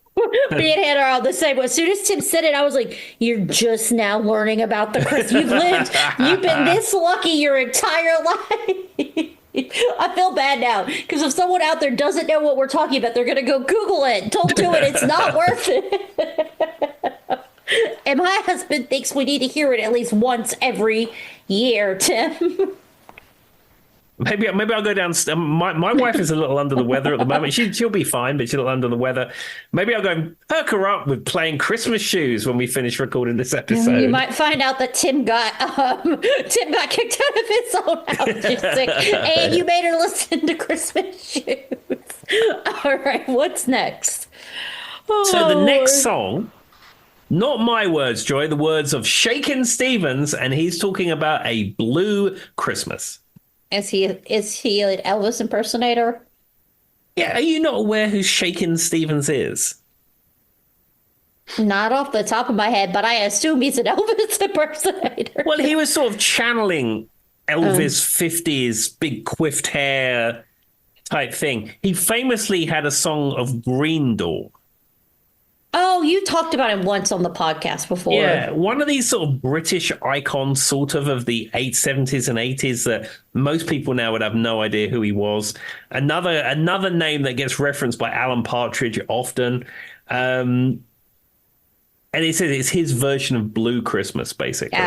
Me and Hannah are all the same. As soon as Tim said it, I was like, you're just now learning about the Christmas. You've been this lucky your entire life. I feel bad now because if someone out there doesn't know what we're talking about, they're going to go Google it. Don't do it. It's not worth it. And my husband thinks we need to hear it at least once every year, Tim. Maybe I'll go down. My wife is a little under the weather at the moment. She'll be fine, but she's a little under the weather. Maybe I'll go and perk her up with playing Christmas shoes when we finish recording this episode. You might find out that Tim got kicked out of his own house, and you made her listen to Christmas shoes. All right, what's next? So the next song. Not my words, Joy, the words of Shakin' Stevens, and he's talking about a blue Christmas. Is he an Elvis impersonator? Yeah, are you not aware who Shakin' Stevens is? Not off the top of my head, but I assume he's an Elvis impersonator. Well, he was sort of channeling Elvis 50s, big quiffed hair type thing. He famously had a song of Green Door. Oh, you talked about him once on the podcast before. Yeah, one of these sort of British icons sort of the 70s and 80s that most people now would have no idea who he was. Another name that gets referenced by Alan Partridge often. And he said it's his version of Blue Christmas, basically.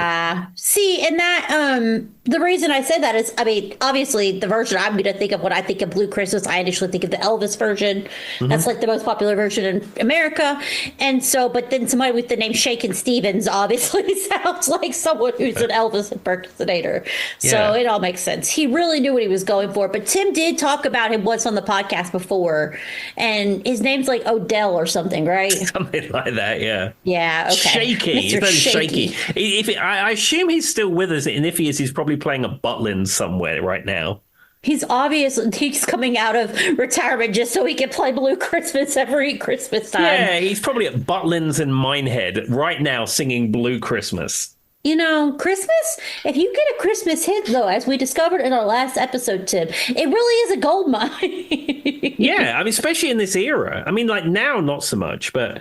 See, and that the reason I said that is, I mean, obviously the version I'm going to think of when I think of Blue Christmas, I initially think of the Elvis version. That's like the most popular version in America. And so, but then somebody with the name Shakin' Stevens obviously sounds like someone who's an Elvis impersonator. So it all makes sense. He really knew what he was going for. But Tim did talk about him once on the podcast before, and his name's like Odell or something, right? Something like that, yeah. Yeah, okay. Shaky. He's very shaky. I assume he's still with us, and if he is, he's probably playing a Butlin somewhere right now. He's coming out of retirement just so he can play Blue Christmas every Christmas time. Yeah, he's probably at Butlin's in Minehead right now singing Blue Christmas. You know, Christmas, if you get a Christmas hit, though, as we discovered in our last episode, Tim, it really is a gold mine. Yeah, I mean, especially in this era. I mean, like now, not so much, but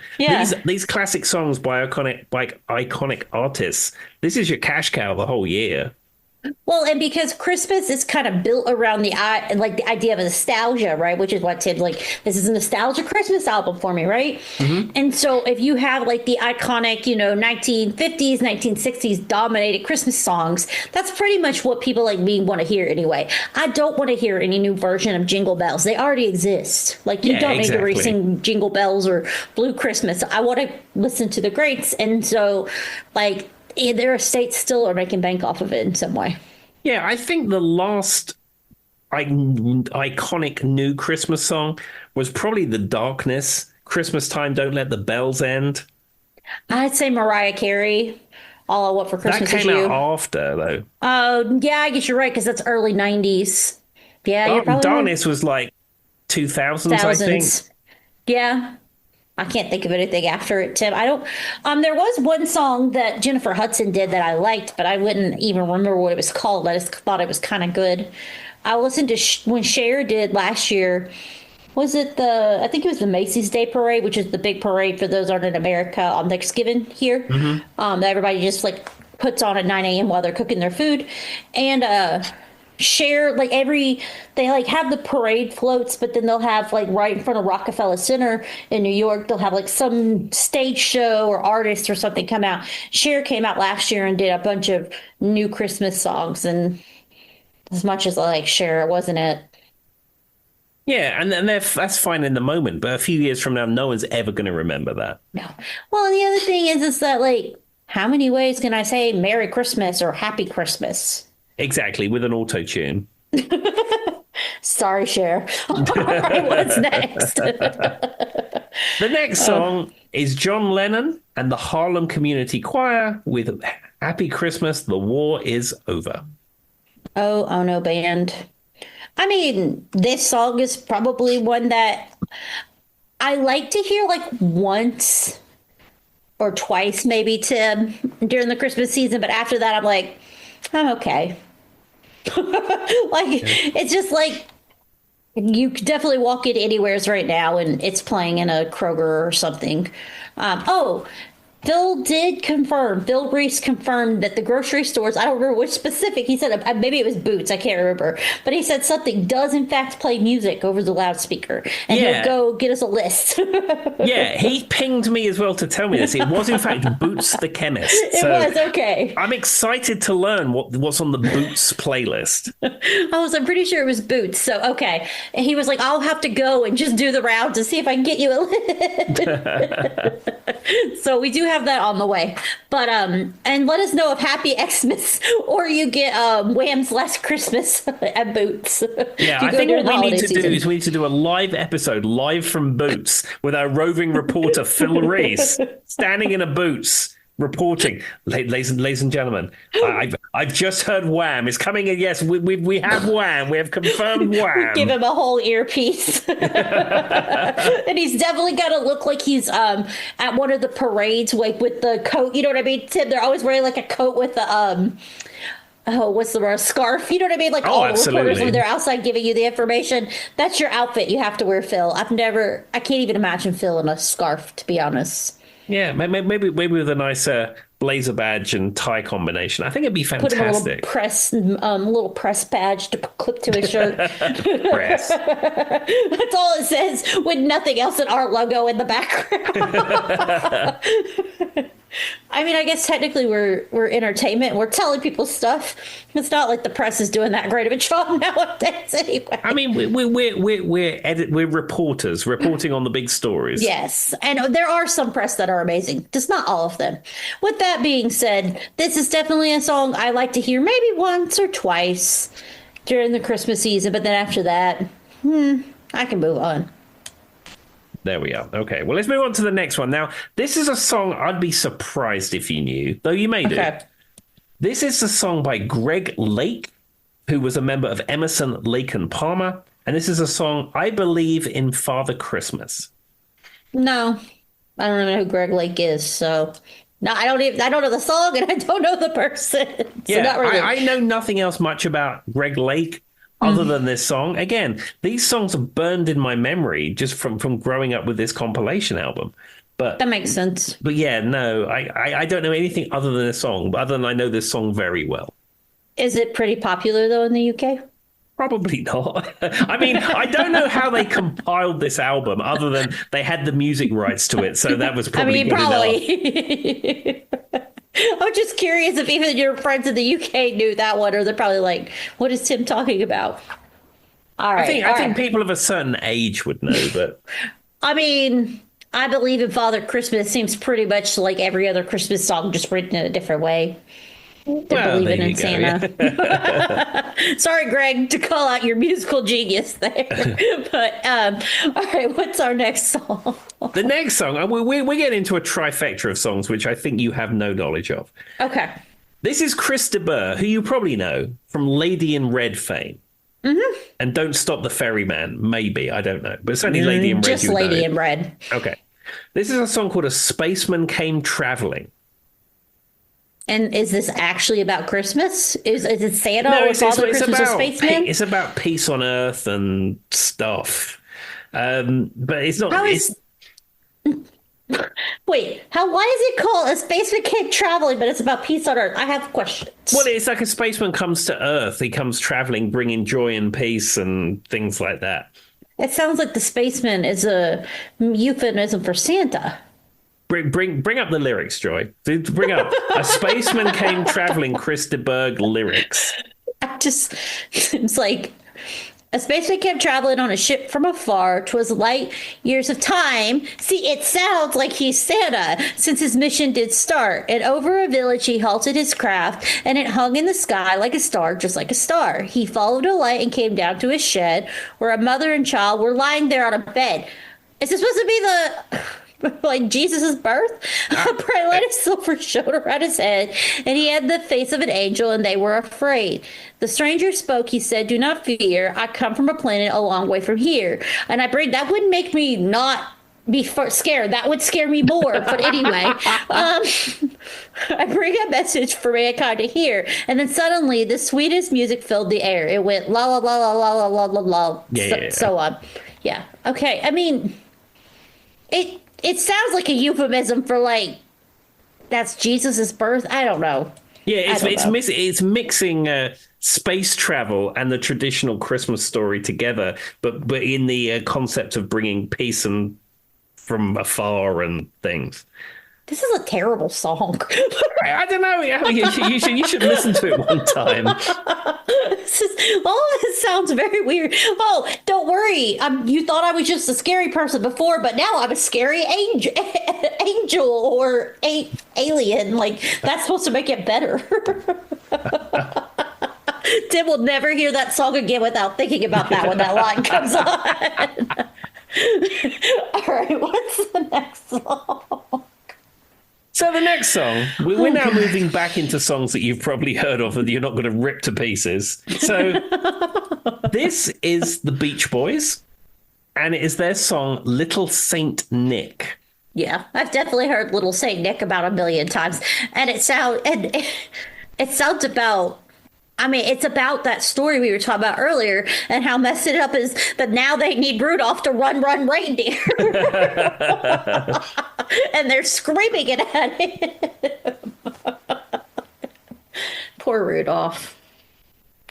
these classic songs by iconic artists, this is your cash cow the whole year. Well, and because Christmas is kind of built around the idea of nostalgia, right? Which is what Tim, like, this is a nostalgia Christmas album for me, right? And so if you have like the iconic, 1950s, 1960s dominated Christmas songs, that's pretty much what people like me want to hear anyway. I don't want to hear any new version of Jingle Bells. They already exist. Like, you don't need to re-sing Jingle Bells or Blue Christmas. I want to listen to the greats. And so, like, their estates still are making bank off of it in some way. Yeah, I think the last iconic new Christmas song was probably The Darkness. Christmas Time, Don't Let the Bells End. I'd say Mariah Carey. All I Want for Christmas Is You. That came out after, though. Oh, yeah, I guess you're right, because that's early 90s. Yeah, you're probably Darkness was like 2000s, I think. Yeah. I can't think of anything after it, Tim. I don't. There was one song that Jennifer Hudson did that I liked, but I wouldn't even remember what it was called. I just thought it was kind of good. I listened to when Cher did last year. Was it I think it was the Macy's Day Parade, which is the big parade for those aren't in America on Thanksgiving here. That everybody just like puts on at 9 a.m. while they're cooking their food, and Cher, like they like have the parade floats, but then they'll have like right in front of Rockefeller Center in New York, they'll have like some stage show or artist or something come out. Cher came out last year and did a bunch of new Christmas songs, and as much as I like Cher, wasn't it? Yeah, and that's fine in the moment, but a few years from now, no one's ever going to remember that. No. Well, and the other thing is that, like, how many ways can I say Merry Christmas or Happy Christmas? Exactly, with an auto-tune. Sorry, Cher. All right, what's next? The next song is John Lennon and the Harlem Community Choir with Happy Christmas, the War is Over. Oh no, band. I mean, this song is probably one that I like to hear like once or twice, maybe, Tim, during the Christmas season. But after that, I'm like, I'm okay. It's just like you could definitely walk in anywheres right now and it's playing in a Kroger or something. Phil Reese confirmed that the grocery stores, I don't remember which specific, he said, maybe it was Boots, I can't remember, but he said something does in fact play music over the loudspeaker, and he'll go get us a list. Yeah, he pinged me as well to tell me this. It was in fact Boots the Chemist. It was, okay. I'm excited to learn what's on the Boots playlist. I'm pretty sure it was Boots, so okay. And he was like, I'll have to go and just do the rounds to see if I can get you a list. So we do have that on the way, but and let us know if Happy Xmas or you get Wham's Last Christmas at Boots. Yeah, I think what we need to do is we need to do a live episode live from Boots with our roving reporter Phil Reese standing in a Boots reporting. Ladies and gentlemen, I've just heard Wham is coming in. Yes, we have Wham. We have confirmed Wham. Give him a whole earpiece. And he's definitely got to look like he's at one of the parades, like with the coat. You know what I mean, Tim? They're always wearing like a coat with the what's the word? Scarf. You know what I mean? Like all the reporters when they're outside giving you the information. That's your outfit. You have to wear, Phil. I can't even imagine Phil in a scarf, to be honest. Yeah, maybe with a nice blazer badge and tie combination. I think it'd be Put him fantastic. a little press badge to clip to his shirt. Press. That's all it says, with nothing else, an art logo in the background. I mean, I guess technically we're entertainment. We're telling people stuff. It's not like the press is doing that great of a job nowadays, anyway. I mean, we're reporters reporting on the big stories. Yes, and there are some press that are amazing, just not all of them. With that being said, this is definitely a song I like to hear maybe once or twice during the Christmas season, but then after that, I can move on. There we are. Okay, well, let's move on to the next one. Now, this is a song I'd be surprised if you knew, though you may do. Okay. This is a song by Greg Lake, who was a member of Emerson, Lake and Palmer. And this is a song, I believe, in Father Christmas. No, I don't know who Greg Lake is. So, no, I don't know the song and I don't know the person. So not really. I know nothing else much about Greg Lake other than this song. Again, these songs are burned in my memory just from growing up with this compilation album. But that makes sense. But yeah, no, I don't know anything other than this song, other than I know this song very well. Is it pretty popular, though, in the UK? Probably not. I mean, I don't know how they compiled this album other than they had the music rights to it. So that was probably good probably. I'm just curious if even your friends in the UK knew that one, or they're probably like, what is Tim talking about? All right. I think people of a certain age would know, but I mean, I believe in Father Christmas seems pretty much like every other Christmas song, just written in a different way. Believing in Santa. Yeah. Sorry, Greg, to call out your musical genius there. But all right, what's our next song? The next song, we're getting into a trifecta of songs, which I think you have no knowledge of. Okay. This is Chris de Burgh, who you probably know from Lady in Red fame. Mm-hmm. And Don't Stop the Ferryman, maybe, I don't know. But certainly Lady in Red. Just Lady in Red. Okay. This is a song called A Spaceman Came Traveling. And is this actually about Christmas? Is it Santa or Father Christmas or Spaceman? It's about peace on Earth and stuff. But it's not... Wait, why is it called A Spaceman Came Traveling, but it's about peace on Earth? I have questions. Well, it's like a spaceman comes to Earth. He comes traveling, bringing joy and peace and things like that. It sounds like the spaceman is a euphemism for Santa. Bring up the lyrics, Joy. Bring up A Spaceman Came Traveling, Chris de Burgh lyrics. It's like, a spaceman came traveling on a ship from afar. 'Twas light years of time. See, it sounds like he's Santa, since his mission did start. And over a village he halted his craft, and it hung in the sky like a star, just like a star. He followed a light and came down to his shed, where a mother and child were lying there on a bed. Is this supposed to be the... like Jesus' birth? A bright light of silver shone around his head, and he had the face of an angel, and they were afraid. The stranger spoke. He said, "Do not fear. I come from a planet a long way from here." And that wouldn't make me not be scared. That would scare me more. But anyway, I bring a message for mankind to hear. And then suddenly the sweetest music filled the air. It went la la la la la la la la la, so on. Yeah. Okay. I mean, it sounds like a euphemism for, like, that's Jesus's birth. I don't know. Yeah, it's mixing space travel and the traditional Christmas story together, but in the concept of bringing peace and from afar and things. This is a terrible song. I don't know. You should listen to it one time. It sounds very weird. Oh, don't worry. You thought I was just a scary person before, but now I'm a scary angel or alien. Like, that's supposed to make it better. Tim will never hear that song again without thinking about that when that line comes on. All right, what's the next song? So the next song, we're now moving back into songs that you've probably heard of and you're not going to rip to pieces. So this is the Beach Boys, and it is their song Little Saint Nick. Yeah, I've definitely heard Little Saint Nick about 1 million times, and it sounds about... I mean, it's about that story we were talking about earlier and how messed it up is that now they need Rudolph to run reindeer. And they're screaming it at him. Poor Rudolph.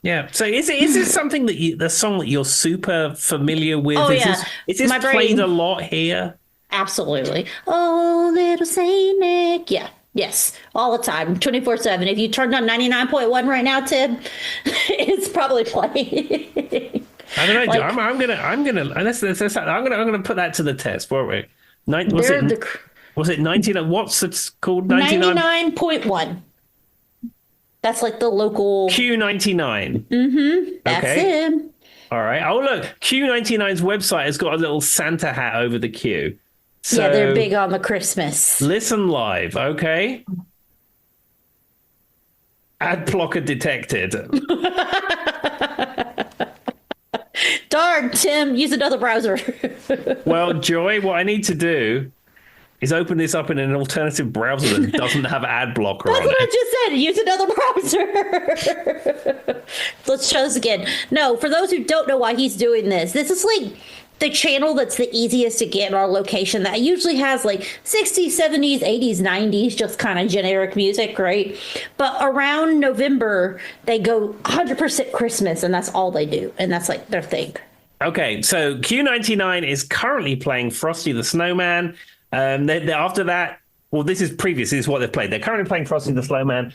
Yeah. So is this something that the song that you're super familiar with? Oh, Is this My played brain. a lot here? Absolutely. Oh, little Saint Nick. Yeah. Yes. All the time. 24/7. If you turned on 99.1 right now, Tim, it's probably playing. I don't know. Like, I'm gonna. I'm gonna put that to the test. Won't we? they're the Was it 99? What's it called? 99.1. That's like the local. Q99. That's Okay. him. All right. Oh, look. Q99's website has got a little Santa hat over the Q. So Yeah, they're big on the Christmas. listen live, okay? Ad blocker detected. Darn, Tim, use another browser. Well, Joy, what I need to do is open this up in an alternative browser that doesn't have ad blocker That's on what I it. just said. Use another browser. Let's try this again. No, for those who don't know why he's doing this is like the channel that's the easiest to get in our location that usually has like 60s, 70s, 80s, 90s, just kind of generic music, right? But around November, they go 100% Christmas, and that's all they do. And that's like their thing. Okay, so Q99 is currently playing Frosty the Snowman. After that, well, this is what they've played. They're currently playing Frosty the Snowman.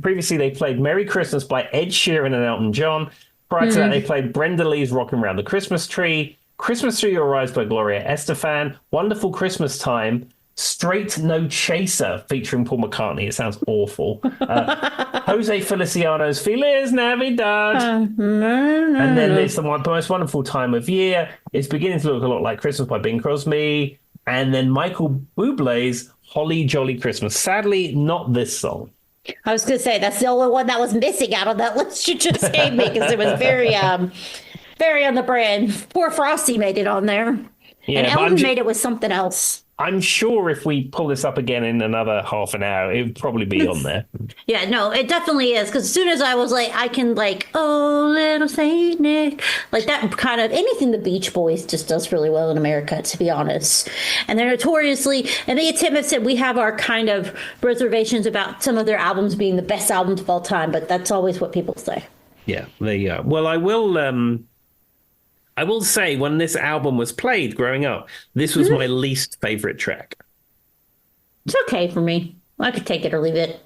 Previously, they played Merry Christmas by Ed Sheeran and Elton John. Prior to that, they played Brenda Lee's Rockin' Around the Christmas Tree, Christmas Tree Will Rise by Gloria Estefan, Wonderful Christmas Time, Straight No Chaser featuring Paul McCartney. It sounds awful. Jose Feliciano's Feliz Navidad. And then there's the most wonderful time of year. It's beginning to look a lot like Christmas by Bing Crosby. And then Michael Bublé's Holly Jolly Christmas. Sadly, not this song. I was going to say that's the only one that was missing out on that list you just gave me because it was very on the brand. Poor Frosty made it on there. Yeah, and Elton made it with something else. I'm sure if we pull this up again in another half an hour, it would probably be on there. Yeah, no, it definitely is. Because as soon as I was like, I can like, oh, little Saint Nick, like that kind of anything the Beach Boys just does really well in America, to be honest. And they're notoriously, and me and Tim have said we have our kind of reservations about some of their albums being the best albums of all time, but that's always what people say. Yeah, there you go. Well, I will say when this album was played growing up, this was my least favorite track. It's okay for me. I could take it or leave it.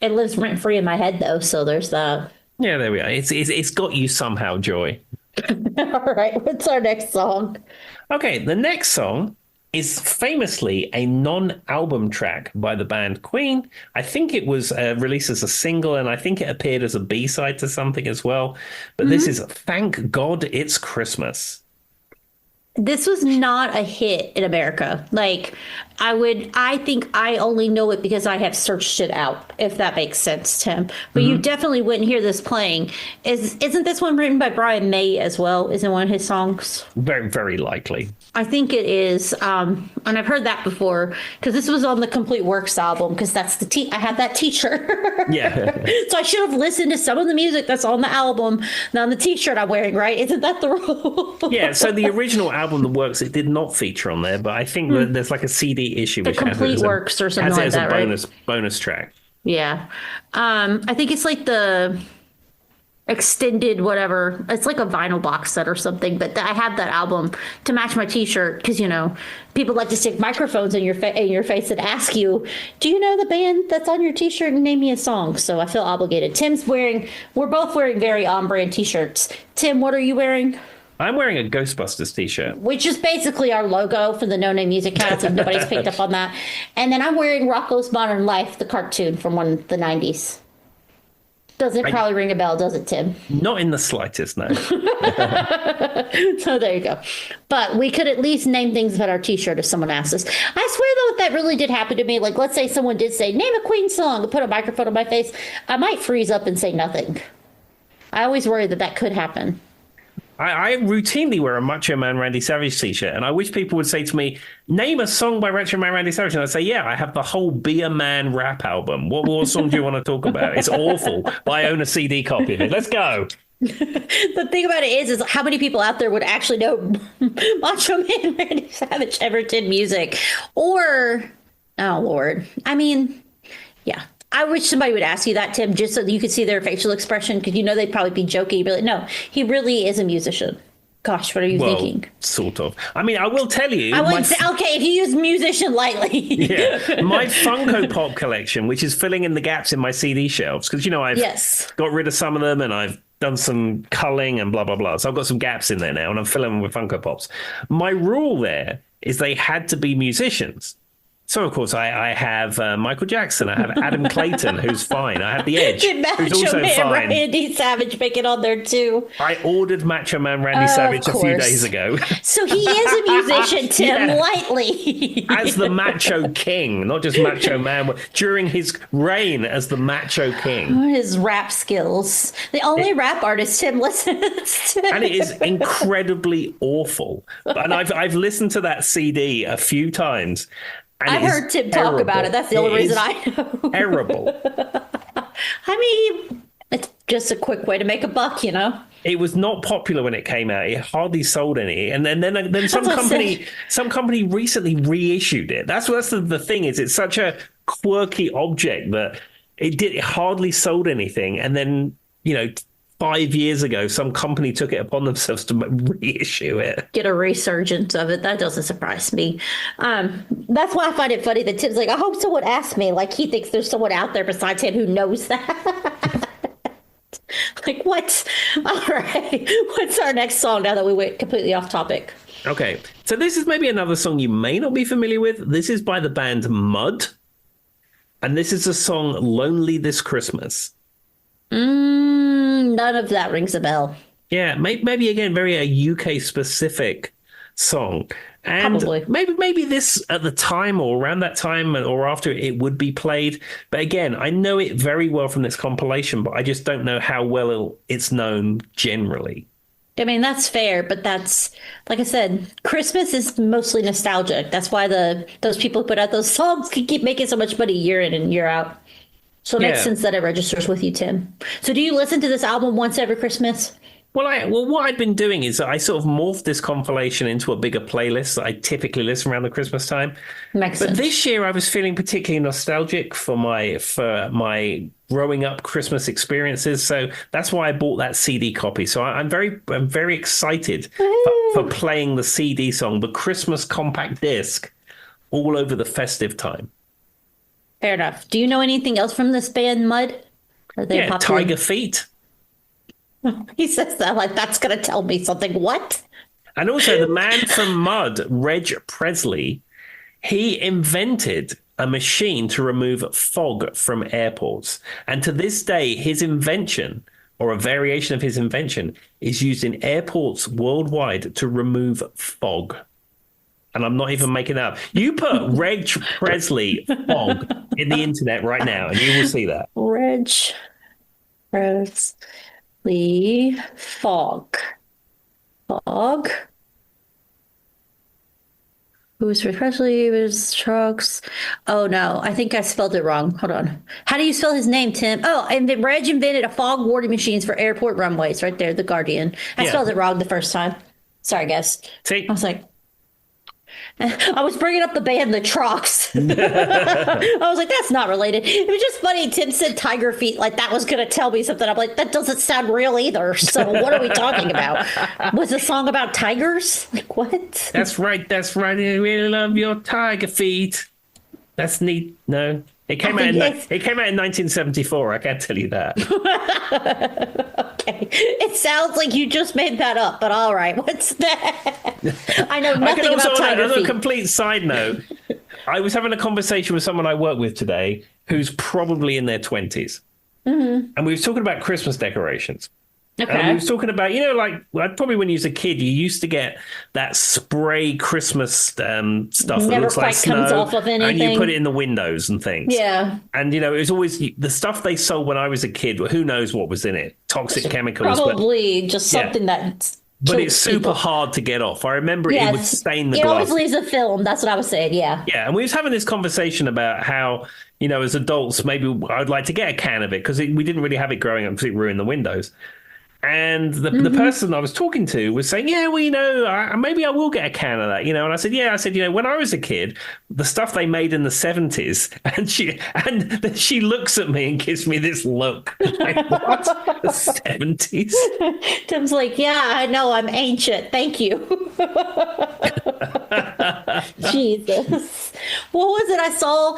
It lives rent free in my head, though, so there's that. Yeah, there we are. It's got you somehow, Joy. All right, what's our next song? Okay, the next song is famously a non-album track by the band Queen. I think it was released as a single, and I think it appeared as a B-side to something as well. But this is Thank God It's Christmas. This was not a hit in America. Like, I think I only know it because I have searched it out, if that makes sense, Tim. But you definitely wouldn't hear this playing. Isn't this one written by Brian May as well? Isn't one of his songs? Very, very likely. I think it is. And I've heard that before because this was on the Complete Works album because that's I had that t-shirt. Yeah. So I should have listened to some of the music that's on the album, not on the t-shirt I'm wearing, right? Isn't that the rule? Yeah, so the original album, The Works, it did not feature on there, but I think that there's like a CD issue which Complete has it Works or something like that, as a bonus track. Yeah. I think it's like the extended whatever. It's like a vinyl box set or something, but I have that album to match my t-shirt because, you know, people like to stick microphones in your face and ask you, do you know the band that's on your t-shirt and name me a song? So I feel obligated. We're both wearing very on-brand t-shirts. Tim, what are you wearing? I'm wearing a Ghostbusters t-shirt. Which is basically our logo for the No Name Music Cast, if nobody's picked up on that. And then I'm wearing Rocko's Modern Life, the cartoon from the 90s. Doesn't probably ring a bell, does it, Tim? Not in the slightest, no. So there you go. But we could at least name things about our t-shirt if someone asks us. I swear, though, if that really did happen to me, like let's say someone did say, name a Queen song, and put a microphone on my face, I might freeze up and say nothing. I always worry that could happen. I routinely wear a Macho Man Randy Savage t-shirt, and I wish people would say to me, name a song by Macho Man Randy Savage. And I'd say, yeah, I have the whole Be a Man rap album. What song do you want to talk about? It's awful, but I own a CD copy of it. Let's go. The thing about it is how many people out there would actually know Macho Man Randy Savage ever did music? Or, oh, Lord. I mean, Yeah. I wish somebody would ask you that, Tim, just so that you could see their facial expression, because they'd probably be joking. But no, he really is a musician. Gosh, what are you thinking? Sort of. I mean, I will tell you. I wouldn't say, okay, if you use musician lightly. Yeah. My Funko Pop collection, which is filling in the gaps in my CD shelves, because, I've got rid of some of them and I've done some culling and blah, blah, blah. So I've got some gaps in there now and I'm filling them with Funko Pops. My rule there is they had to be musicians. So, of course, I have Michael Jackson. I have Adam Clayton, who's fine. I have The Edge, who's also fine. Randy Savage making on there, too. I ordered Macho Man Randy Savage a few days ago. So he is a musician, Tim, lightly. As the Macho King, not just Macho Man, during his reign as the Macho King. His rap skills. The only rap artist Tim listens to. And it is incredibly awful. And I've listened to that CD a few times. I heard Tim talk about it. That's the only reason I know. Terrible. I mean, it's just a quick way to make a buck, It was not popular when it came out. It hardly sold any. And then some company recently reissued it. That's the thing is. It's such a quirky object that it hardly sold anything. And then 5 years ago, some company took it upon themselves to reissue it. Get a resurgence of it. That doesn't surprise me. That's why I find it funny that Tim's like, I hope someone asks me. Like, he thinks there's someone out there besides him who knows that. Like, what? All right. What's our next song now that we went completely off topic? Okay. So this is maybe another song you may not be familiar with. This is by the band Mud. And this is the song Lonely This Christmas. None of that rings a bell. Yeah, maybe again, very a UK specific song. And probably. maybe this at the time or around that time or after it would be played. But again, I know it very well from this compilation, but I just don't know how well it's known generally. I mean, that's fair, but that's, like I said, Christmas is mostly nostalgic. That's why those people who put out those songs can keep making so much money year in and year out. So it makes sense that it registers with you, Tim. So do you listen to this album once every Christmas? Well, what I'd been doing is I sort of morphed this compilation into a bigger playlist that I typically listen around the Christmas time. Makes sense. But this year I was feeling particularly nostalgic for my growing up Christmas experiences. So that's why I bought that CD copy. So I'm very excited for playing the CD song, the Christmas compact disc, all over the festive time. Fair enough. Do you know anything else from this band, Mud? Are they popular? Tiger Feet. He says that like that's going to tell me something. What? And also the man from Mud, Reg Presley, he invented a machine to remove fog from airports. And to this day, his invention, or a variation of his invention, is used in airports worldwide to remove fog. And I'm not even making that up. You put Reg Presley fog in the internet right now, and you will see that. Reg Presley fog. Fog. Who's Reg Presley? His trucks. Oh, no. I think I spelled it wrong. Hold on. How do you spell his name, Tim? Oh, and then Reg invented a fog warding machines for airport runways. Right there, The Guardian. I spelled it wrong the first time. Sorry, guys. See? I was like... I was bringing up the band The Trucks. I was like, that's not related. It was just funny. Tim said Tiger Feet, like that was going to tell me something. I'm like, that doesn't sound real either. So what are we talking about? Was the song about tigers? Like, what? That's right. That's right. I really love your Tiger Feet. That's neat. No. It came out in 1974. I can't tell you that. Okay. It sounds like you just made that up, but all right. What's that? I know nothing about Tiger Feet. On a complete side note, I was having a conversation with someone I work with today who's probably in their 20s. Mm-hmm. And we were talking about Christmas decorations. Okay. And we were talking about, probably when you was a kid, you used to get that spray Christmas stuff that looks like snow, comes off of anything. And you put it in the windows and things. Yeah. And, it was always the stuff they sold when I was a kid. Who knows what was in it? Toxic chemicals. Probably just something that's... But it's super hard to get off. I remember it would stain the glass. It always leaves a film. That's what I was saying, yeah. Yeah, and we was having this conversation about how, as adults, maybe I'd like to get a can of it because we didn't really have it growing up because it ruined the windows. And the person I was talking to was saying, yeah, well, maybe I will get a can of that, And I said, yeah, when I was a kid, the stuff they made in the 70s, and then she looks at me and gives me this look. Like, what? The 70s? Tim's like, yeah, I know, I'm ancient. Thank you. Jesus. What was it I saw?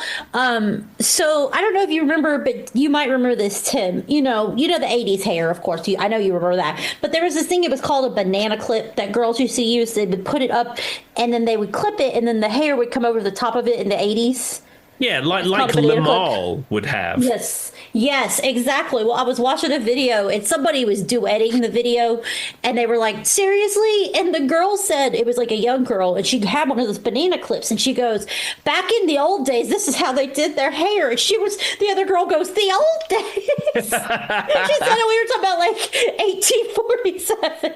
So I don't know if you remember, but you might remember this, Tim. You know the 80s hair, of course. I know you remember that. But there was this thing, it was called a banana clip that girls used to use. They would put it up and then they would clip it and then the hair would come over the top of it in the 80s. Yeah, like Lamal would have. Yes, exactly. Well, I was watching a video and somebody was duetting the video and they were like, seriously? And the girl said, it was like a young girl, and she had one of those banana clips and she goes, back in the old days, this is how they did their hair. And the other girl goes, the old days? She said we were talking about like 1847.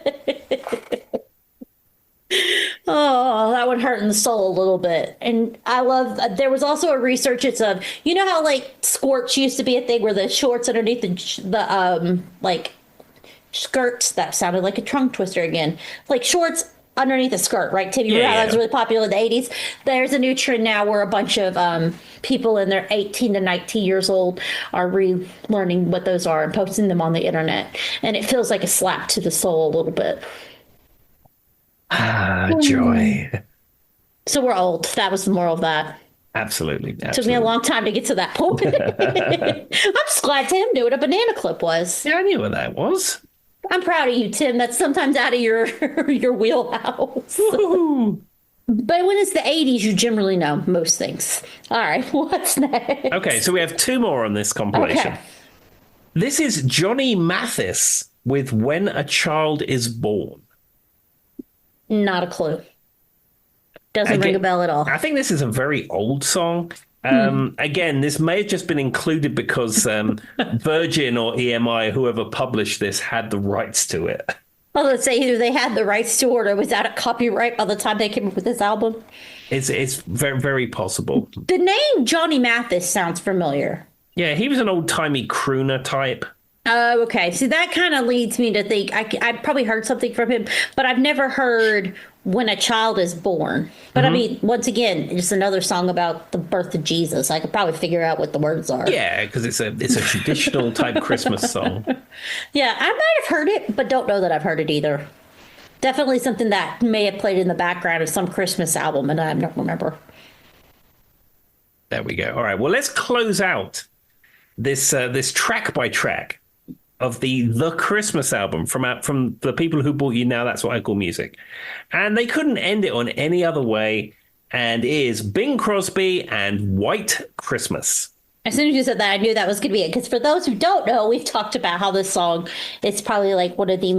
Oh, that would hurt in the soul a little bit. And I love, there was also a research, it's of, you know how like squirts used to be a thing where the shorts underneath the like skirts, that sounded like a tongue twister again, like shorts underneath a skirt, right, Tim? You remember that was really popular in the 80s? There's a new trend now where a bunch of people in their 18 to 19 years old are relearning what those are and posting them on the internet. And it feels like a slap to the soul a little bit. Ah, joy. So we're old. That was the moral of that. Absolutely. Took me a long time to get to that point. I'm just glad Tim knew what a banana clip was. Yeah, I knew what that was. I'm proud of you, Tim. That's sometimes out of your wheelhouse. Woo-hoo. But when it's the 80s, you generally know most things. All right, what's next? Okay, so we have two more on this compilation. Okay. This is Johnny Mathis with When a Child is Born. Not a clue. Doesn't ring a bell at all. I think this is a very old song. Again, this may have just been included because Virgin or EMI, whoever published this, had the rights to it. Well, let's say either they had the rights to it or it was out of copyright by the time they came up with this album. It's very, very possible. The name Johnny Mathis sounds familiar. Yeah, he was an old-timey crooner type. Oh, okay. See, that kind of leads me to think I probably heard something from him, but I've never heard When a Child is Born. But I mean, once again, just another song about the birth of Jesus. I could probably figure out what the words are. Yeah, because it's a traditional type Christmas song. Yeah, I might have heard it, but don't know that I've heard it either. Definitely something that may have played in the background of some Christmas album, and I don't remember. There we go. All right. Well, let's close out this track by track of the Christmas album from the people who bought you Now That's What I Call Music. And they couldn't end it on any other way, and is Bing Crosby and White Christmas. As soon as you said that, I knew that was going to be it. Because for those who don't know, we've talked about how this song is probably like one of the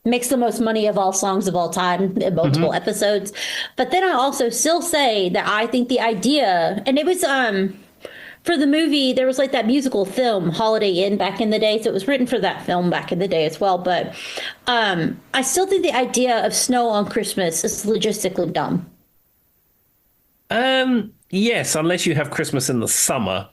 makes the most money of all songs of all time in multiple episodes. But then I also still say that I think the idea, and it was for the movie, there was like that musical film Holiday Inn back in the day. So it was written for that film back in the day as well. But I still think the idea of snow on Christmas is logistically dumb. Yes, unless you have Christmas in the summer.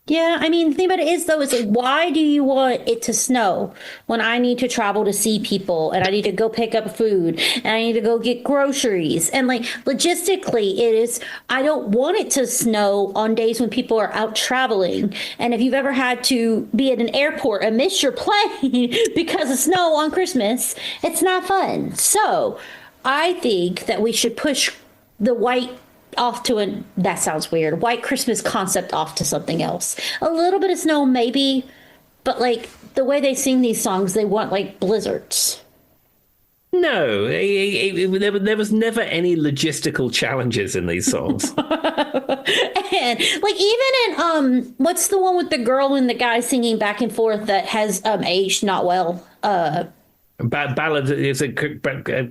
Yeah, I mean, the thing about it is, though, is like, why do you want it to snow when I need to travel to see people and I need to go pick up food and I need to go get groceries? And like, logistically, I don't want it to snow on days when people are out traveling. And if you've ever had to be at an airport and miss your plane because of snow on Christmas, it's not fun. So I think that we should push the white that sounds weird, White Christmas concept off to something else. A little bit of snow, maybe, but like the way they sing these songs, they want like blizzards. No, there was never any logistical challenges in these songs. And like even in what's the one with the girl and the guy singing back and forth that has aged not well? Ballad is a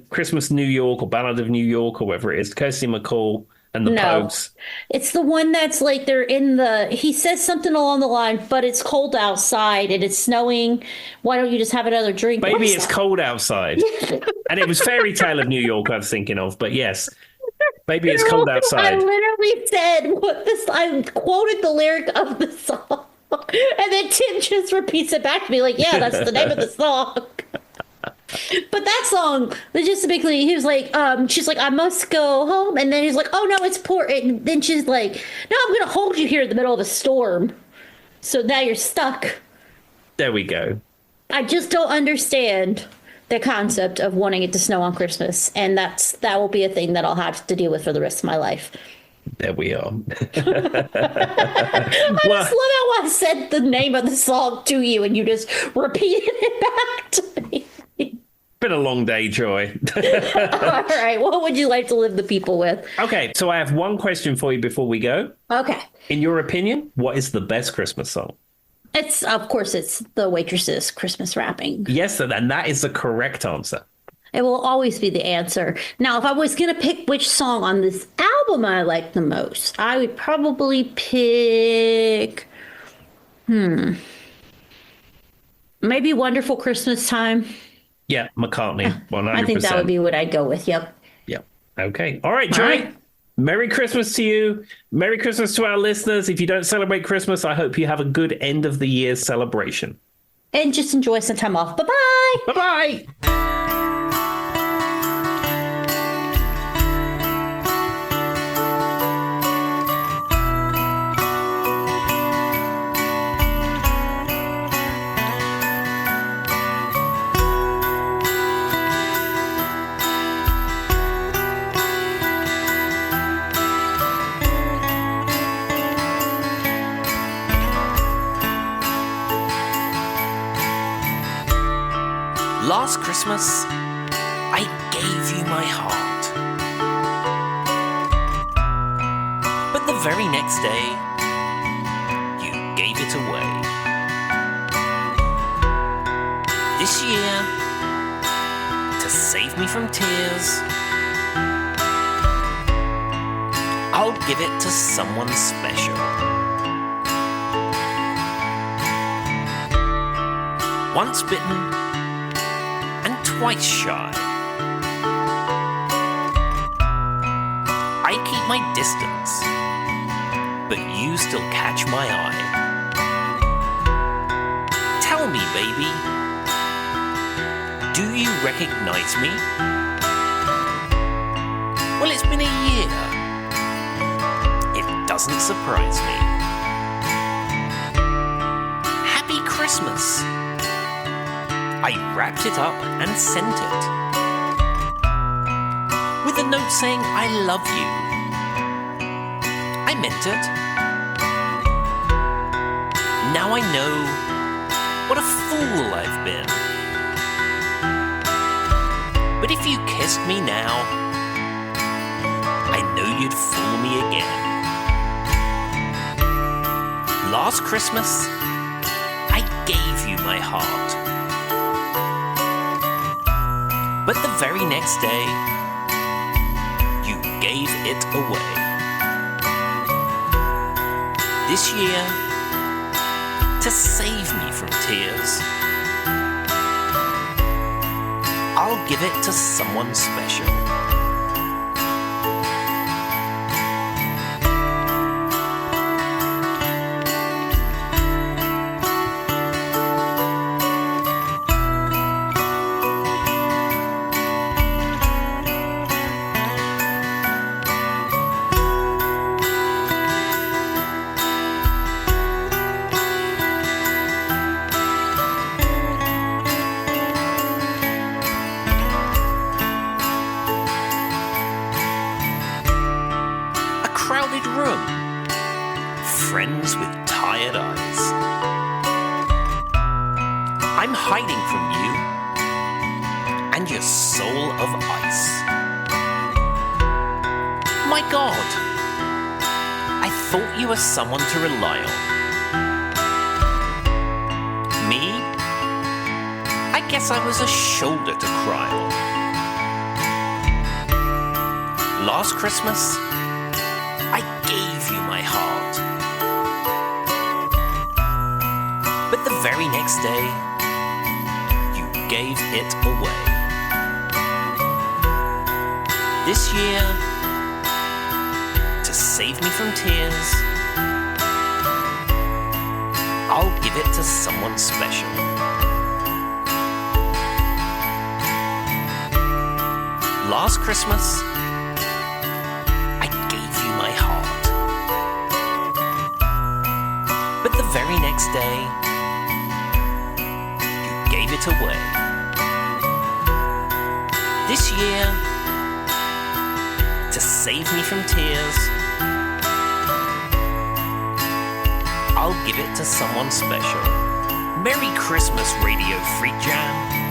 Christmas New York or Ballad of New York or whatever it is. Kirsty MacColl and the Pogues. It's the one that's like he says something along the line, but it's cold outside and it's snowing. Why don't you just have another drink? Maybe it's cold outside. And it was Fairy Tale of New York I was thinking of, but yes. Maybe it's cold outside. I literally said I quoted the lyric of the song. And then Tim just repeats it back to me like, yeah, that's the name of the song. But that song, just basically, he was like, she's like, I must go home. And then he's like, oh, no, it's poor. And then she's like, no, I'm going to hold you here in the middle of a storm. So now you're stuck. There we go. I just don't understand the concept of wanting it to snow on Christmas. And that will be a thing that I'll have to deal with for the rest of my life. There we are. I just love how I said the name of the song to you and you just repeated it back to me. Been a long day, Joy. All right. What would you like to leave the people with? Okay. So I have one question for you before we go. Okay. In your opinion, what is the best Christmas song? Of course, it's the Waitress's Christmas Wrapping. Yes, and that is the correct answer. It will always be the answer. Now, if I was going to pick which song on this album I like the most, I would probably pick, maybe Wonderful Christmas Time. Yeah, McCartney, 100%. I think that would be what I'd go with. Yep. Yep. Okay. All right, Joy. All right. Merry Christmas to you. Merry Christmas to our listeners. If you don't celebrate Christmas, I hope you have a good end of the year celebration. And just enjoy some time off. Bye-bye. Bye-bye. Last Christmas, I gave you my heart. But the very next day, you gave it away. This year, to save me from tears, I'll give it to someone special. Once bitten, twice shy. I keep my distance, but you still catch my eye. Tell me, baby, do you recognize me? Well, it's been a year. It doesn't surprise me. Happy Christmas. I wrapped it up and sent it with a note saying I love you. I meant it. Now I know what a fool I've been. But if you kissed me now, I know you'd fool me again. Last Christmas, I gave you my heart. But the very next day, you gave it away. This year, to save me from tears, I'll give it to someone special. Friends with tired eyes. I'm hiding from you and your soul of ice. My God, I thought you were someone to rely on. Me? I guess I was a shoulder to cry on. Last Christmas, I gave you my heart. But the very next day, you gave it away. This year, to save me from tears, I'll give it to someone special. Last Christmas, I gave you my heart. But the very next day, you gave it away. This year, to save me from tears, I'll give it to someone special. Merry Christmas, Radio Free Jam.